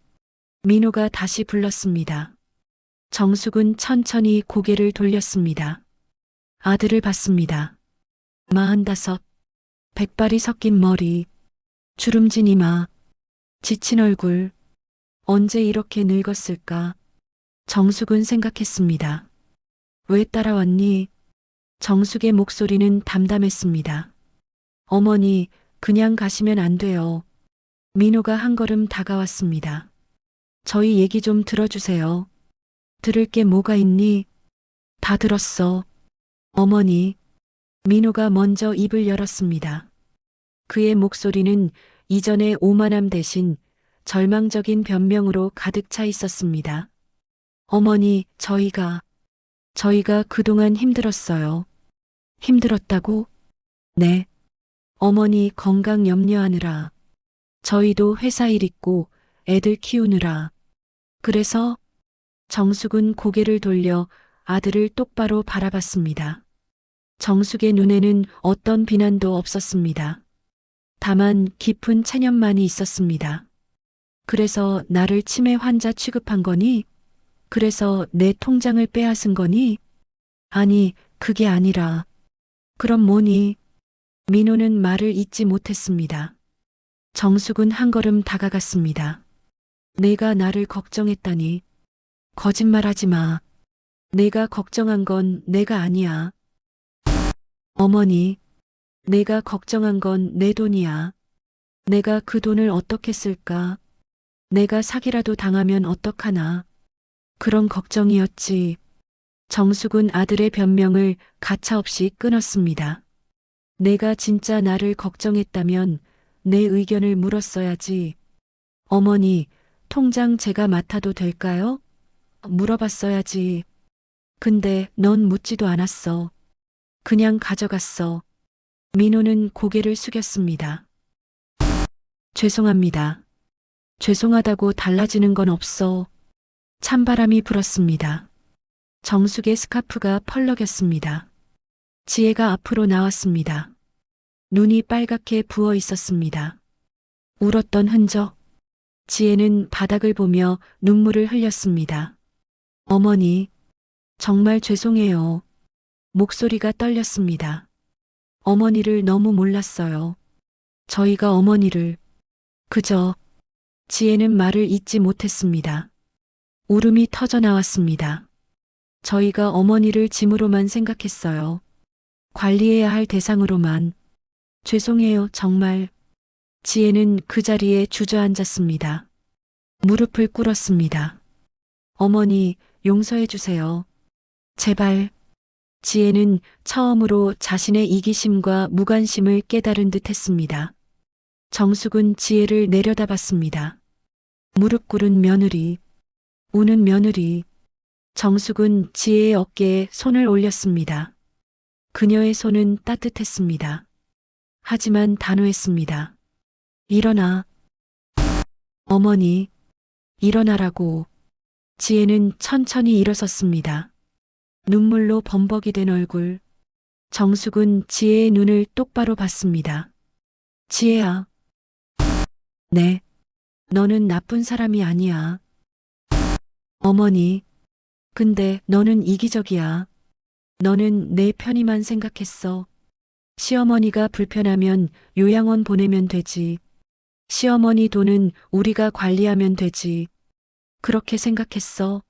민호가 다시 불렀습니다. 정숙은 천천히 고개를 돌렸습니다. 아들을 봤습니다. 45. 백발이 섞인 머리, 주름진 이마, 지친 얼굴. 언제 이렇게 늙었을까? 정숙은 생각했습니다. 왜 따라왔니? 정숙의 목소리는 담담했습니다. 어머니, 그냥 가시면 안 돼요. 민호가 한 걸음 다가왔습니다. 저희 얘기 좀 들어주세요. 들을 게 뭐가 있니? 다 들었어. 어머니. 민호가 먼저 입을 열었습니다. 그의 목소리는 이전의 오만함 대신 절망적인 변명으로 가득 차 있었습니다. 어머니, 저희가 그동안 힘들었어요. 힘들었다고? 네. 어머니 건강 염려하느라. 저희도 회사 일 있고 애들 키우느라. 그래서 정숙은 고개를 돌려 아들을 똑바로 바라봤습니다. 정숙의 눈에는 어떤 비난도 없었습니다. 다만 깊은 체념만이 있었습니다. 그래서 나를 치매 환자 취급한 거니? 그래서 내 통장을 빼앗은 거니? 아니, 그게 아니라. 그럼 뭐니? 민호는 말을 잇지 못했습니다. 정숙은 한 걸음 다가갔습니다. 내가 나를 걱정했다니. 거짓말하지 마. 내가 걱정한 건 내가 아니야. 어머니, 내가 걱정한 건 내 돈이야. 내가 그 돈을 어떻게 쓸까? 내가 사기라도 당하면 어떡하나? 그런 걱정이었지. 정숙은 아들의 변명을 가차없이 끊었습니다. 내가 진짜 나를 걱정했다면 내 의견을 물었어야지. 어머니, 통장 제가 맡아도 될까요? 물어봤어야지. 근데 넌 묻지도 않았어. 그냥 가져갔어. 민호는 고개를 숙였습니다. 죄송합니다. 죄송하다고 달라지는 건 없어. 찬바람이 불었습니다. 정숙의 스카프가 펄럭였습니다. 지혜가 앞으로 나왔습니다. 눈이 빨갛게 부어 있었습니다. 울었던 흔적. 지혜는 바닥을 보며 눈물을 흘렸습니다. 어머니, 정말 죄송해요. 목소리가 떨렸습니다. 어머니를 너무 몰랐어요. 저희가 어머니를 그저. 지혜는 말을 잇지 못했습니다. 울음이 터져 나왔습니다. 저희가 어머니를 짐으로만 생각했어요. 관리해야 할 대상으로만. 죄송해요, 정말. 지혜는 그 자리에 주저앉았습니다. 무릎을 꿇었습니다. 어머니, 용서해 주세요. 제발. 지혜는 처음으로 자신의 이기심과 무관심을 깨달은 듯 했습니다. 정숙은 지혜를 내려다봤습니다. 무릎 꿇은 며느리, 우는 며느리. 정숙은 지혜의 어깨에 손을 올렸습니다. 그녀의 손은 따뜻했습니다. 하지만 단호했습니다. 일어나. 어머니, 일어나라고. 지혜는 천천히 일어섰습니다. 눈물로 범벅이 된 얼굴. 정숙은 지혜의 눈을 똑바로 봤습니다. 지혜야. 네. 너는 나쁜 사람이 아니야. 어머니. 근데 너는 이기적이야. 너는 내 편의만 생각했어. 시어머니가 불편하면 요양원 보내면 되지. 시어머니 돈은 우리가 관리하면 되지. 그렇게 생각했어.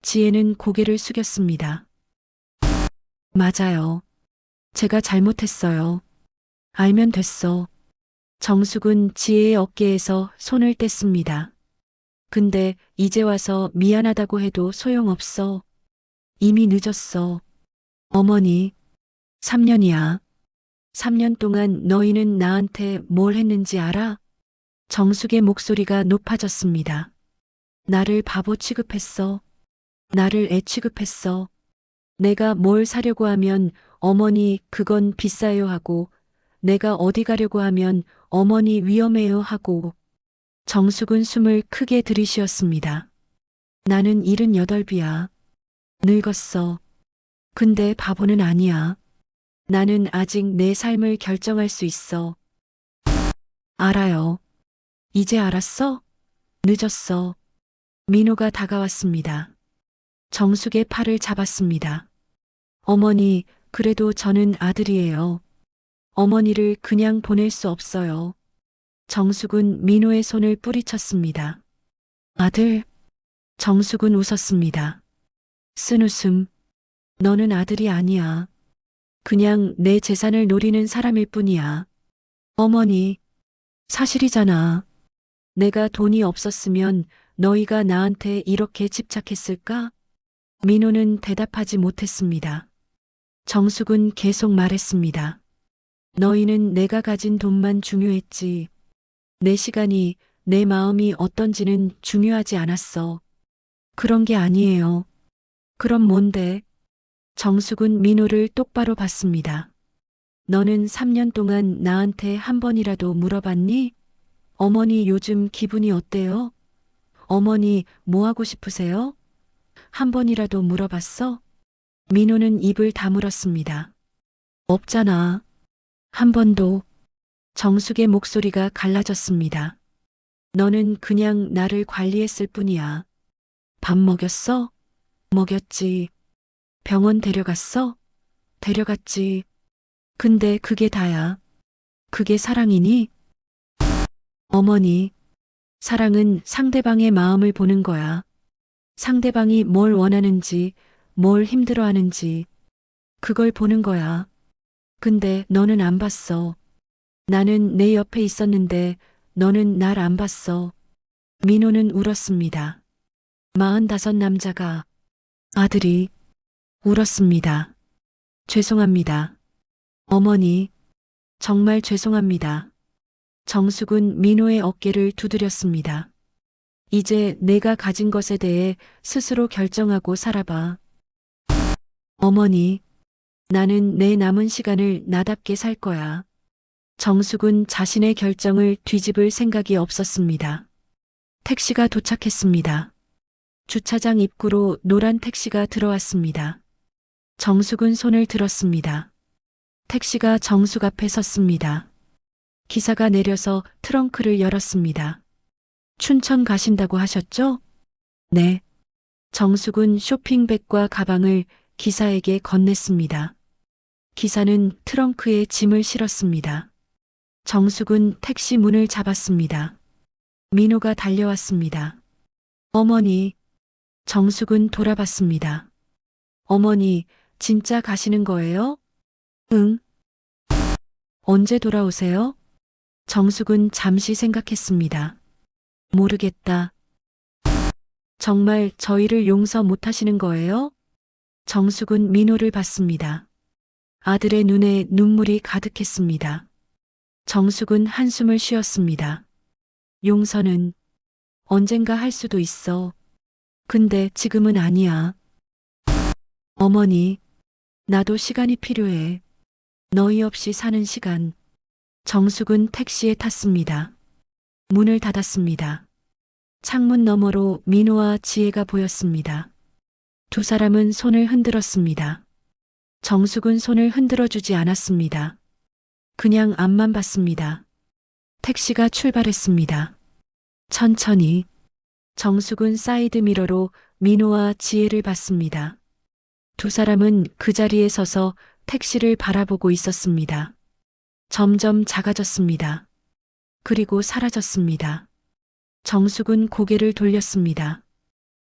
지혜는 고개를 숙였습니다. 맞아요. 제가 잘못했어요. 알면 됐어. 정숙은 지혜의 어깨에서 손을 뗐습니다. 근데 이제 와서 미안하다고 해도 소용없어. 이미 늦었어. 어머니, 3년이야. 3년 동안 너희는 나한테 뭘 했는지 알아? 정숙의 목소리가 높아졌습니다. 나를 바보 취급했어. 나를 애 취급했어. 내가 뭘 사려고 하면 어머니 그건 비싸요 하고, 내가 어디 가려고 하면 어머니 위험해요 하고. 정숙은 숨을 크게 들이쉬었습니다. 나는 78이야. 늙었어. 근데 바보는 아니야. 나는 아직 내 삶을 결정할 수 있어. 알아요. 이제 알았어? 늦었어. 민호가 다가왔습니다. 정숙의 팔을 잡았습니다. 어머니, 그래도 저는 아들이에요. 어머니를 그냥 보낼 수 없어요. 정숙은 민호의 손을 뿌리쳤습니다. 아들? 정숙은 웃었습니다. 쓴 웃음. 너는 아들이 아니야. 그냥 내 재산을 노리는 사람일 뿐이야. 어머니, 사실이잖아. 내가 돈이 없었으면 너희가 나한테 이렇게 집착했을까? 민호는 대답하지 못했습니다. 정숙은 계속 말했습니다. 너희는 내가 가진 돈만 중요했지. 내 시간이, 내 마음이 어떤지는 중요하지 않았어. 그런 게 아니에요. 그럼 뭔데? 정숙은 민호를 똑바로 봤습니다. 너는 3년 동안 나한테 한 번이라도 물어봤니? 어머니 요즘 기분이 어때요? 어머니 뭐 하고 싶으세요? 한 번이라도 물어봤어? 민호는 입을 다물었습니다. 없잖아. 한 번도. 정숙의 목소리가 갈라졌습니다. 너는 그냥 나를 관리했을 뿐이야. 밥 먹였어? 먹였지. 병원 데려갔어? 데려갔지. 근데 그게 다야. 그게 사랑이니? 어머니, 사랑은 상대방의 마음을 보는 거야. 상대방이 뭘 원하는지, 뭘 힘들어하는지, 그걸 보는 거야. 근데 너는 안 봤어. 나는 내 옆에 있었는데 너는 날 안 봤어. 민호는 울었습니다. 45 남자가, 아들이, 울었습니다. 죄송합니다. 어머니, 정말 죄송합니다. 정숙은 민호의 어깨를 두드렸습니다. 이제 내가 가진 것에 대해 스스로 결정하고 살아봐. 어머니, 나는 내 남은 시간을 나답게 살 거야. 정숙은 자신의 결정을 뒤집을 생각이 없었습니다. 택시가 도착했습니다. 주차장 입구로 노란 택시가 들어왔습니다. 정숙은 손을 들었습니다. 택시가 정숙 앞에 섰습니다. 기사가 내려서 트렁크를 열었습니다. 춘천 가신다고 하셨죠? 네. 정숙은 쇼핑백과 가방을 기사에게 건넸습니다. 기사는 트렁크에 짐을 실었습니다. 정숙은 택시 문을 잡았습니다. 민호가 달려왔습니다. 어머니. 정숙은 돌아봤습니다. 어머니, 진짜 가시는 거예요? 응. 언제 돌아오세요? 정숙은 잠시 생각했습니다. 모르겠다. 정말 저희를 용서 못 하시는 거예요? 정숙은 민호를 봤습니다. 아들의 눈에 눈물이 가득했습니다. 정숙은 한숨을 쉬었습니다. 용서는 언젠가 할 수도 있어. 근데 지금은 아니야. 어머니, 나도 시간이 필요해. 너희 없이 사는 시간. 정숙은 택시에 탔습니다. 문을 닫았습니다. 창문 너머로 민호와 지혜가 보였습니다. 두 사람은 손을 흔들었습니다. 정숙은 손을 흔들어주지 않았습니다. 그냥 앞만 봤습니다. 택시가 출발했습니다. 천천히. 정숙은 사이드미러로 민호와 지혜를 봤습니다. 두 사람은 그 자리에 서서 택시를 바라보고 있었습니다. 점점 작아졌습니다. 그리고 사라졌습니다. 정숙은 고개를 돌렸습니다.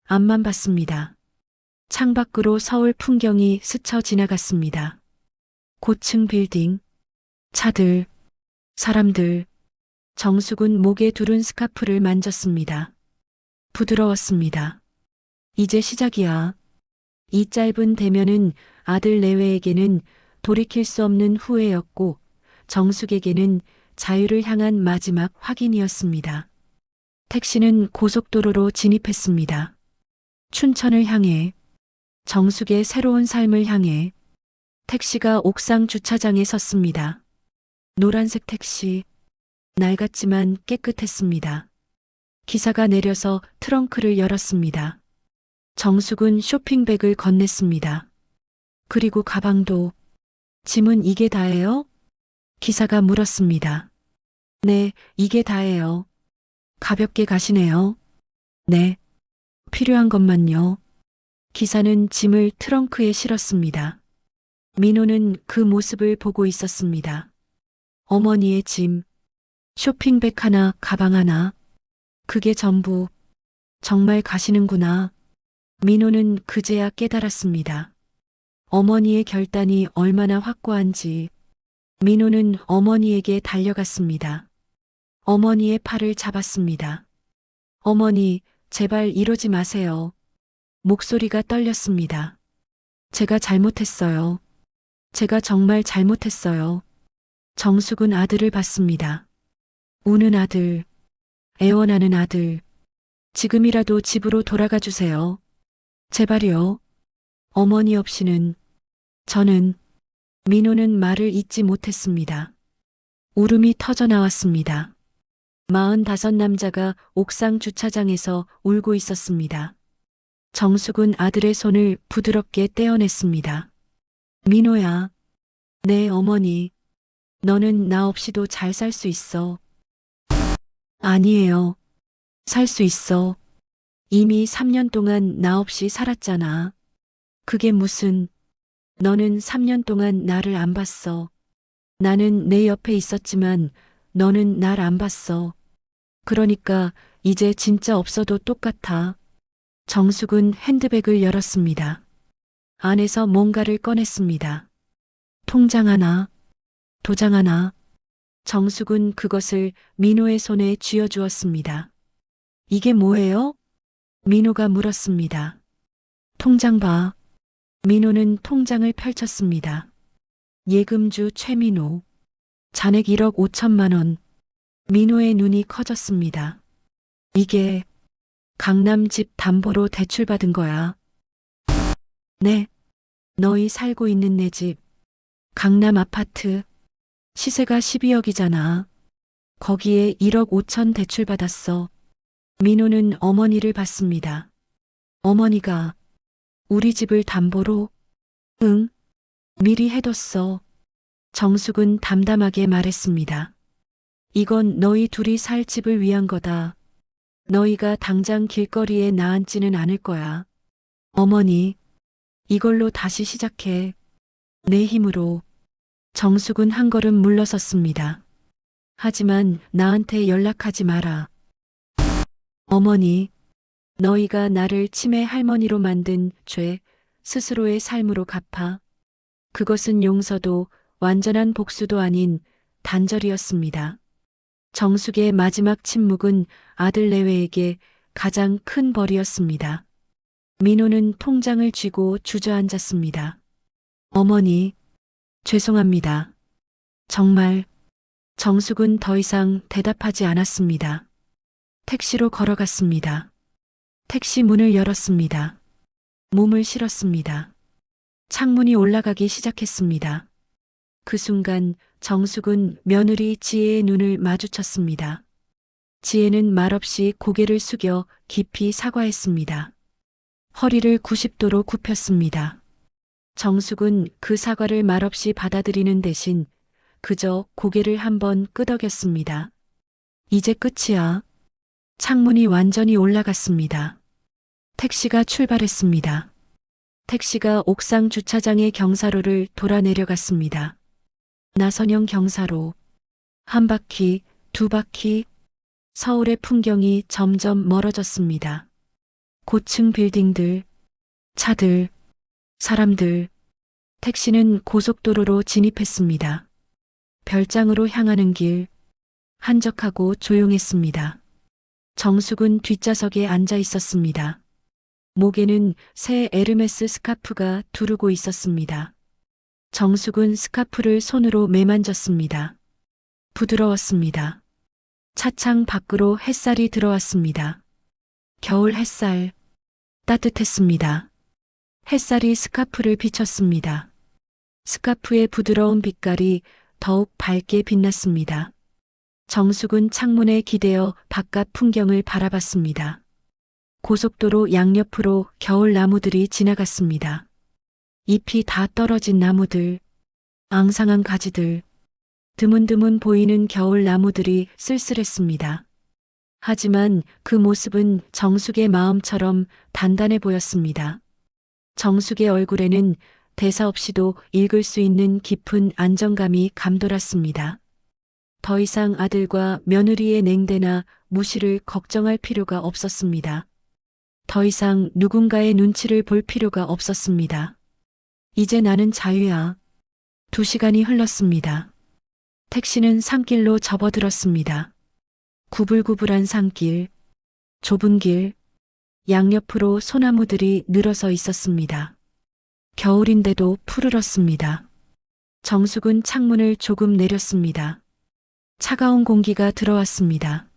앞만 봤습니다. 창밖으로 서울 풍경이 스쳐 지나갔습니다. 고층 빌딩, 차들, 사람들. 정숙은 목에 두른 스카프를 만졌습니다. 부드러웠습니다. 이제 시작이야. 이 짧은 대면은 아들 내외에게는 돌이킬 수 없는 후회였고 정숙에게는 자유를 향한 마지막 확인이었습니다. 택시는 고속도로로 진입했습니다. 춘천을 향해, 정숙의 새로운 삶을 향해. 택시가 옥상 주차장에 섰습니다. 노란색 택시, 낡았지만 깨끗했습니다. 기사가 내려서 트렁크를 열었습니다. 정숙은 쇼핑백을 건넸습니다. 그리고 가방도. 짐은 이게 다예요? 기사가 물었습니다. 네, 이게 다예요. 가볍게 가시네요. 네. 필요한 것만요. 기사는 짐을 트렁크에 실었습니다. 민호는 그 모습을 보고 있었습니다. 어머니의 짐, 쇼핑백 하나, 가방 하나. 그게 전부. 정말 가시는구나. 민호는 그제야 깨달았습니다. 어머니의 결단이 얼마나 확고한지. 민호는 어머니에게 달려갔습니다. 어머니의 팔을 잡았습니다. 어머니, 제발 이러지 마세요. 목소리가 떨렸습니다. 제가 잘못했어요. 제가 정말 잘못했어요. 정숙은 아들을 봤습니다. 우는 아들, 애원하는 아들. 지금이라도 집으로 돌아가 주세요. 제발요. 어머니 없이는 저는. 민호는 말을 잇지 못했습니다. 울음이 터져 나왔습니다. 45 남자가 옥상 주차장에서 울고 있었습니다. 정숙은 아들의 손을 부드럽게 떼어냈습니다. 민호야. 네, 어머니. 너는 나 없이도 잘 살 수 있어. 아니에요. 살 수 있어. 이미 3년 동안 나 없이 살았잖아. 그게 무슨. 너는 3년 동안 나를 안 봤어. 나는 내 옆에 있었지만 너는 날 안 봤어. 그러니까 이제 진짜 없어도 똑같아. 정숙은 핸드백을 열었습니다. 안에서 뭔가를 꺼냈습니다. 통장 하나, 도장 하나. 정숙은 그것을 민호의 손에 쥐어주었습니다. 이게 뭐예요? 민호가 물었습니다. 통장 봐. 민호는 통장을 펼쳤습니다. 예금주 최민호. 잔액 1억 5천만 원. 민호의 눈이 커졌습니다. 이게 강남 집 담보로 대출받은 거야. 네. 너희 살고 있는 내 집. 강남 아파트. 시세가 12억이잖아. 거기에 1억 5천 대출받았어. 민호는 어머니를 봤습니다. 어머니가 우리 집을 담보로? 응. 미리 해뒀어. 정숙은 담담하게 말했습니다. 이건 너희 둘이 살 집을 위한 거다. 너희가 당장 길거리에 나앉지는 않을 거야. 어머니, 이걸로 다시 시작해. 내 힘으로. 정숙은 한 걸음 물러섰습니다. 하지만 나한테 연락하지 마라. 어머니, 너희가 나를 치매 할머니로 만든 죄 스스로의 삶으로 갚아. 그것은 용서도 완전한 복수도 아닌 단절이었습니다. 정숙의 마지막 침묵은 아들 내외에게 가장 큰 벌이었습니다. 민호는 통장을 쥐고 주저앉았습니다. 어머니, 죄송합니다. 정말 정숙은 더 이상 대답하지 않았습니다. 택시로 걸어갔습니다. 택시 문을 열었습니다. 몸을 실었습니다. 창문이 올라가기 시작했습니다. 그 순간 정숙은 며느리 지혜의 눈을 마주쳤습니다. 지혜는 말없이 고개를 숙여 깊이 사과했습니다. 허리를 90도로 굽혔습니다. 정숙은 그 사과를 말없이 받아들이는 대신 그저 고개를 한번 끄덕였습니다. 이제 끝이야. 창문이 완전히 올라갔습니다. 택시가 출발했습니다. 택시가 옥상 주차장의 경사로를 돌아 내려갔습니다. 나선영 경사로. 한 바퀴, 두 바퀴. 서울의 풍경이 점점 멀어졌습니다. 고층 빌딩들, 차들, 사람들. 택시는 고속도로로 진입했습니다. 별장으로 향하는 길. 한적하고 조용했습니다. 정숙은 뒷좌석에 앉아 있었습니다. 목에는 새 에르메스 스카프가 두르고 있었습니다. 정숙은 스카프를 손으로 매만졌습니다. 부드러웠습니다. 차창 밖으로 햇살이 들어왔습니다. 겨울 햇살. 따뜻했습니다. 햇살이 스카프를 비쳤습니다. 스카프의 부드러운 빛깔이 더욱 밝게 빛났습니다. 정숙은 창문에 기대어 바깥 풍경을 바라봤습니다. 고속도로 양옆으로 겨울 나무들이 지나갔습니다. 잎이 다 떨어진 나무들, 앙상한 가지들, 드문드문 보이는 겨울 나무들이 쓸쓸했습니다. 하지만 그 모습은 정숙의 마음처럼 단단해 보였습니다. 정숙의 얼굴에는 대사 없이도 읽을 수 있는 깊은 안정감이 감돌았습니다. 더 이상 아들과 며느리의 냉대나 무시를 걱정할 필요가 없었습니다. 더 이상 누군가의 눈치를 볼 필요가 없었습니다. 이제 나는 자유야. 2시간이 흘렀습니다. 택시는 산길로 접어들었습니다. 구불구불한 산길, 좁은 길, 양옆으로 소나무들이 늘어서 있었습니다. 겨울인데도 푸르렀습니다. 정숙은 창문을 조금 내렸습니다. 차가운 공기가 들어왔습니다.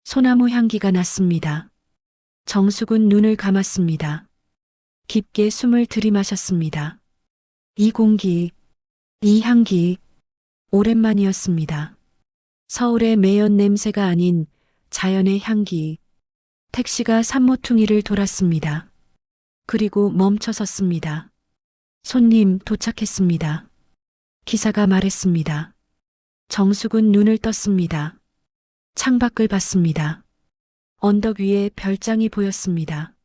소나무 향기가 났습니다. 정숙은 눈을 감았습니다. 깊게 숨을 들이마셨습니다. 이 공기, 이 향기, 오랜만이었습니다. 서울의 매연 냄새가 아닌 자연의 향기. 택시가 산모퉁이를 돌았습니다. 그리고 멈춰 섰습니다. 손님 도착했습니다. 기사가 말했습니다. 정숙은 눈을 떴습니다. 창밖을 봤습니다. 언덕 위에 별장이 보였습니다.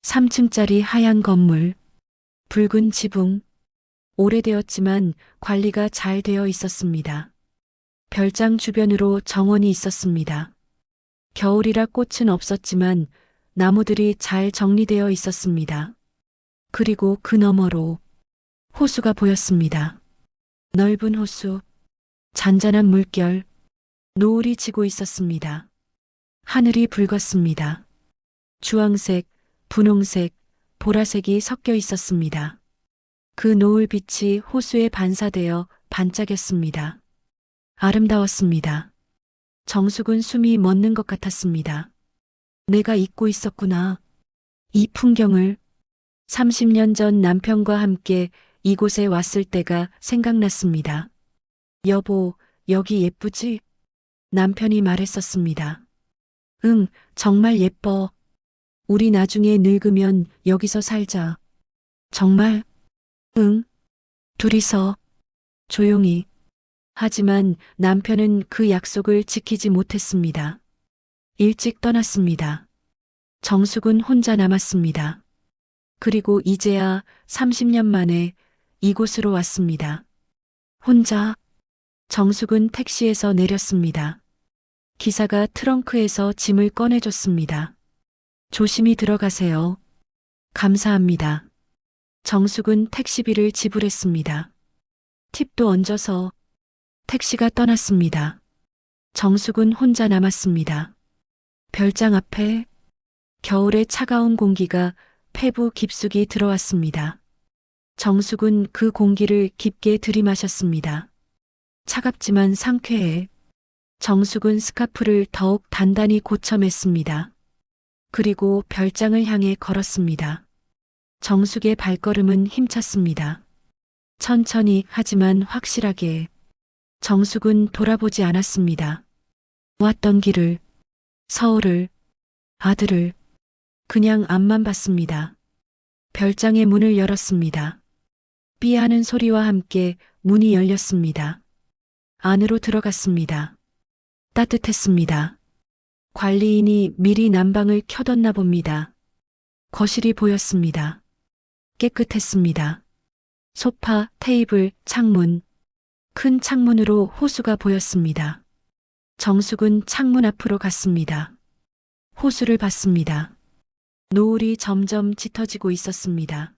3층짜리 하얀 건물, 붉은 지붕, 오래되었지만 관리가 잘 되어 있었습니다. 별장 주변으로 정원이 있었습니다. 겨울이라 꽃은 없었지만 나무들이 잘 정리되어 있었습니다. 그리고 그 너머로 호수가 보였습니다. 넓은 호수, 잔잔한 물결, 노을이 지고 있었습니다. 하늘이 붉었습니다. 주황색, 분홍색, 보라색이 섞여 있었습니다. 그 노을빛이 호수에 반사되어 반짝였습니다. 아름다웠습니다. 정숙은 숨이 멎는 것 같았습니다. 내가 잊고 있었구나. 이 풍경을. 30년 전 남편과 함께 이곳에 왔을 때가 생각났습니다. 여보, 여기 예쁘지? 남편이 말했었습니다. 응, 정말 예뻐. 우리 나중에 늙으면 여기서 살자. 정말? 응. 둘이서. 조용히. 하지만 남편은 그 약속을 지키지 못했습니다. 일찍 떠났습니다. 정숙은 혼자 남았습니다. 그리고 이제야 30년 만에 이곳으로 왔습니다. 혼자. 정숙은 택시에서 내렸습니다. 기사가 트렁크에서 짐을 꺼내줬습니다. 조심히 들어가세요. 감사합니다. 정숙은 택시비를 지불했습니다. 팁도 얹어서. 택시가 떠났습니다. 정숙은 혼자 남았습니다. 별장 앞에 겨울의 차가운 공기가 폐부 깊숙이 들어왔습니다. 정숙은 그 공기를 깊게 들이마셨습니다. 차갑지만 상쾌해. 정숙은 스카프를 더욱 단단히 고쳐 맸습니다. 그리고 별장을 향해 걸었습니다. 정숙의 발걸음은 힘찼습니다. 천천히 하지만 확실하게. 정숙은 돌아보지 않았습니다. 왔던 길을, 서울을, 아들을 그냥 앞만 봤습니다. 별장의 문을 열었습니다. 삐 하는 소리와 함께 문이 열렸습니다. 안으로 들어갔습니다. 따뜻했습니다. 관리인이 미리 난방을 켜뒀나 봅니다. 거실이 보였습니다. 깨끗했습니다. 소파, 테이블, 창문. 큰 창문으로 호수가 보였습니다. 정숙은 창문 앞으로 갔습니다. 호수를 봤습니다. 노을이 점점 짙어지고 있었습니다.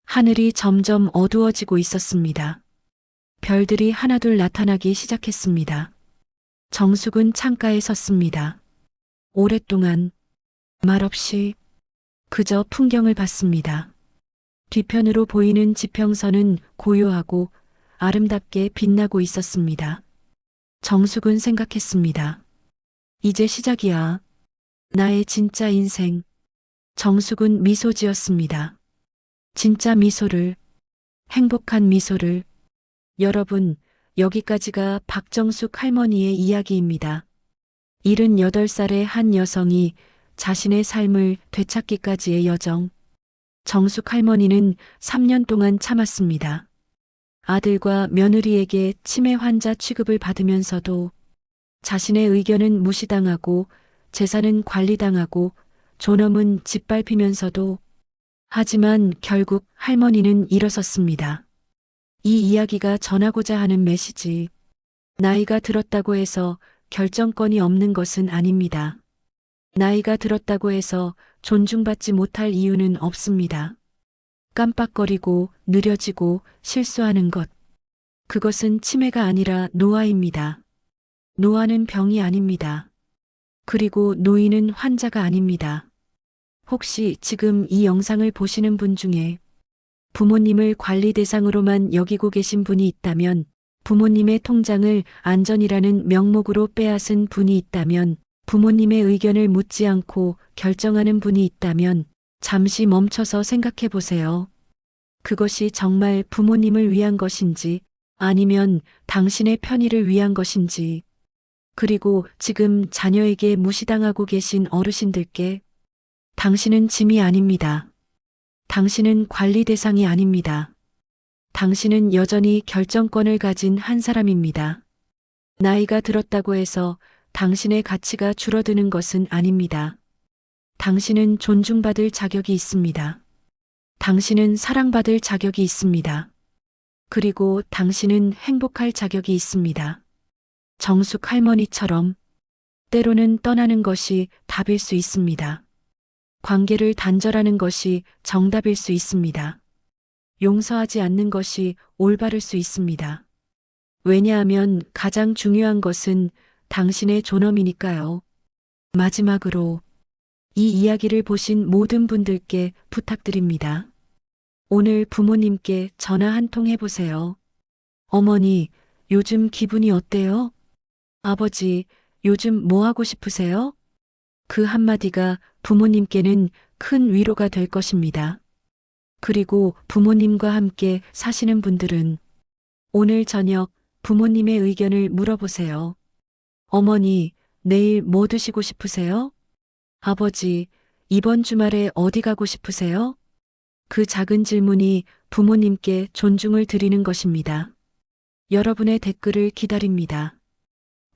하늘이 점점 어두워지고 있었습니다. 별들이 하나둘 나타나기 시작했습니다. 정숙은 창가에 섰습니다. 오랫동안 말없이 그저 풍경을 봤습니다. 뒤편으로 보이는 지평선은 고요하고 아름답게 빛나고 있었습니다. 정숙은 생각했습니다. 이제 시작이야. 나의 진짜 인생. 정숙은 미소 지었습니다. 진짜 미소를, 행복한 미소를. 여러분, 여기까지가 박정숙 할머니의 이야기입니다. 78살의 한 여성이 자신의 삶을 되찾기까지의 여정. 정숙 할머니는 3년 동안 참았습니다. 아들과 며느리에게 치매 환자 취급을 받으면서도 자신의 의견은 무시당하고 재산은 관리당하고 존엄은 짓밟히면서도 하지만 결국 할머니는 일어섰습니다. 이 이야기가 전하고자 하는 메시지. 나이가 들었다고 해서 결정권이 없는 것은 아닙니다. 나이가 들었다고 해서 존중받지 못할 이유는 없습니다. 깜빡거리고 느려지고 실수하는 것. 그것은 치매가 아니라 노화입니다. 노화는 병이 아닙니다. 그리고 노인은 환자가 아닙니다. 혹시 지금 이 영상을 보시는 분 중에 부모님을 관리 대상으로만 여기고 계신 분이 있다면, 부모님의 통장을 안전이라는 명목으로 빼앗은 분이 있다면, 부모님의 의견을 묻지 않고 결정하는 분이 있다면 잠시 멈춰서 생각해 보세요. 그것이 정말 부모님을 위한 것인지 아니면 당신의 편의를 위한 것인지. 그리고 지금 자녀에게 무시당하고 계신 어르신들께 당신은 짐이 아닙니다. 당신은 관리 대상이 아닙니다. 당신은 여전히 결정권을 가진 한 사람입니다. 나이가 들었다고 해서 당신의 가치가 줄어드는 것은 아닙니다. 당신은 존중받을 자격이 있습니다. 당신은 사랑받을 자격이 있습니다. 그리고 당신은 행복할 자격이 있습니다. 정숙 할머니처럼 때로는 떠나는 것이 답일 수 있습니다. 관계를 단절하는 것이 정답일 수 있습니다. 용서하지 않는 것이 올바를 수 있습니다. 왜냐하면 가장 중요한 것은 당신의 존엄이니까요. 마지막으로 이 이야기를 보신 모든 분들께 부탁드립니다. 오늘 부모님께 전화 한 통 해보세요. 어머니, 요즘 기분이 어때요? 아버지, 요즘 뭐 하고 싶으세요? 그 한마디가 부모님께는 큰 위로가 될 것입니다. 그리고 부모님과 함께 사시는 분들은 오늘 저녁 부모님의 의견을 물어보세요. 어머니, 내일 뭐 드시고 싶으세요? 아버지, 이번 주말에 어디 가고 싶으세요? 그 작은 질문이 부모님께 존중을 드리는 것입니다. 여러분의 댓글을 기다립니다.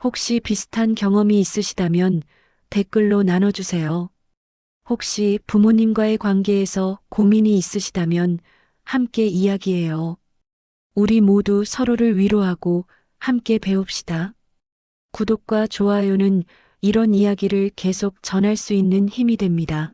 혹시 비슷한 경험이 있으시다면 댓글로 나눠주세요. 혹시 부모님과의 관계에서 고민이 있으시다면 함께 이야기해요. 우리 모두 서로를 위로하고 함께 배웁시다. 구독과 좋아요는 이런 이야기를 계속 전할 수 있는 힘이 됩니다.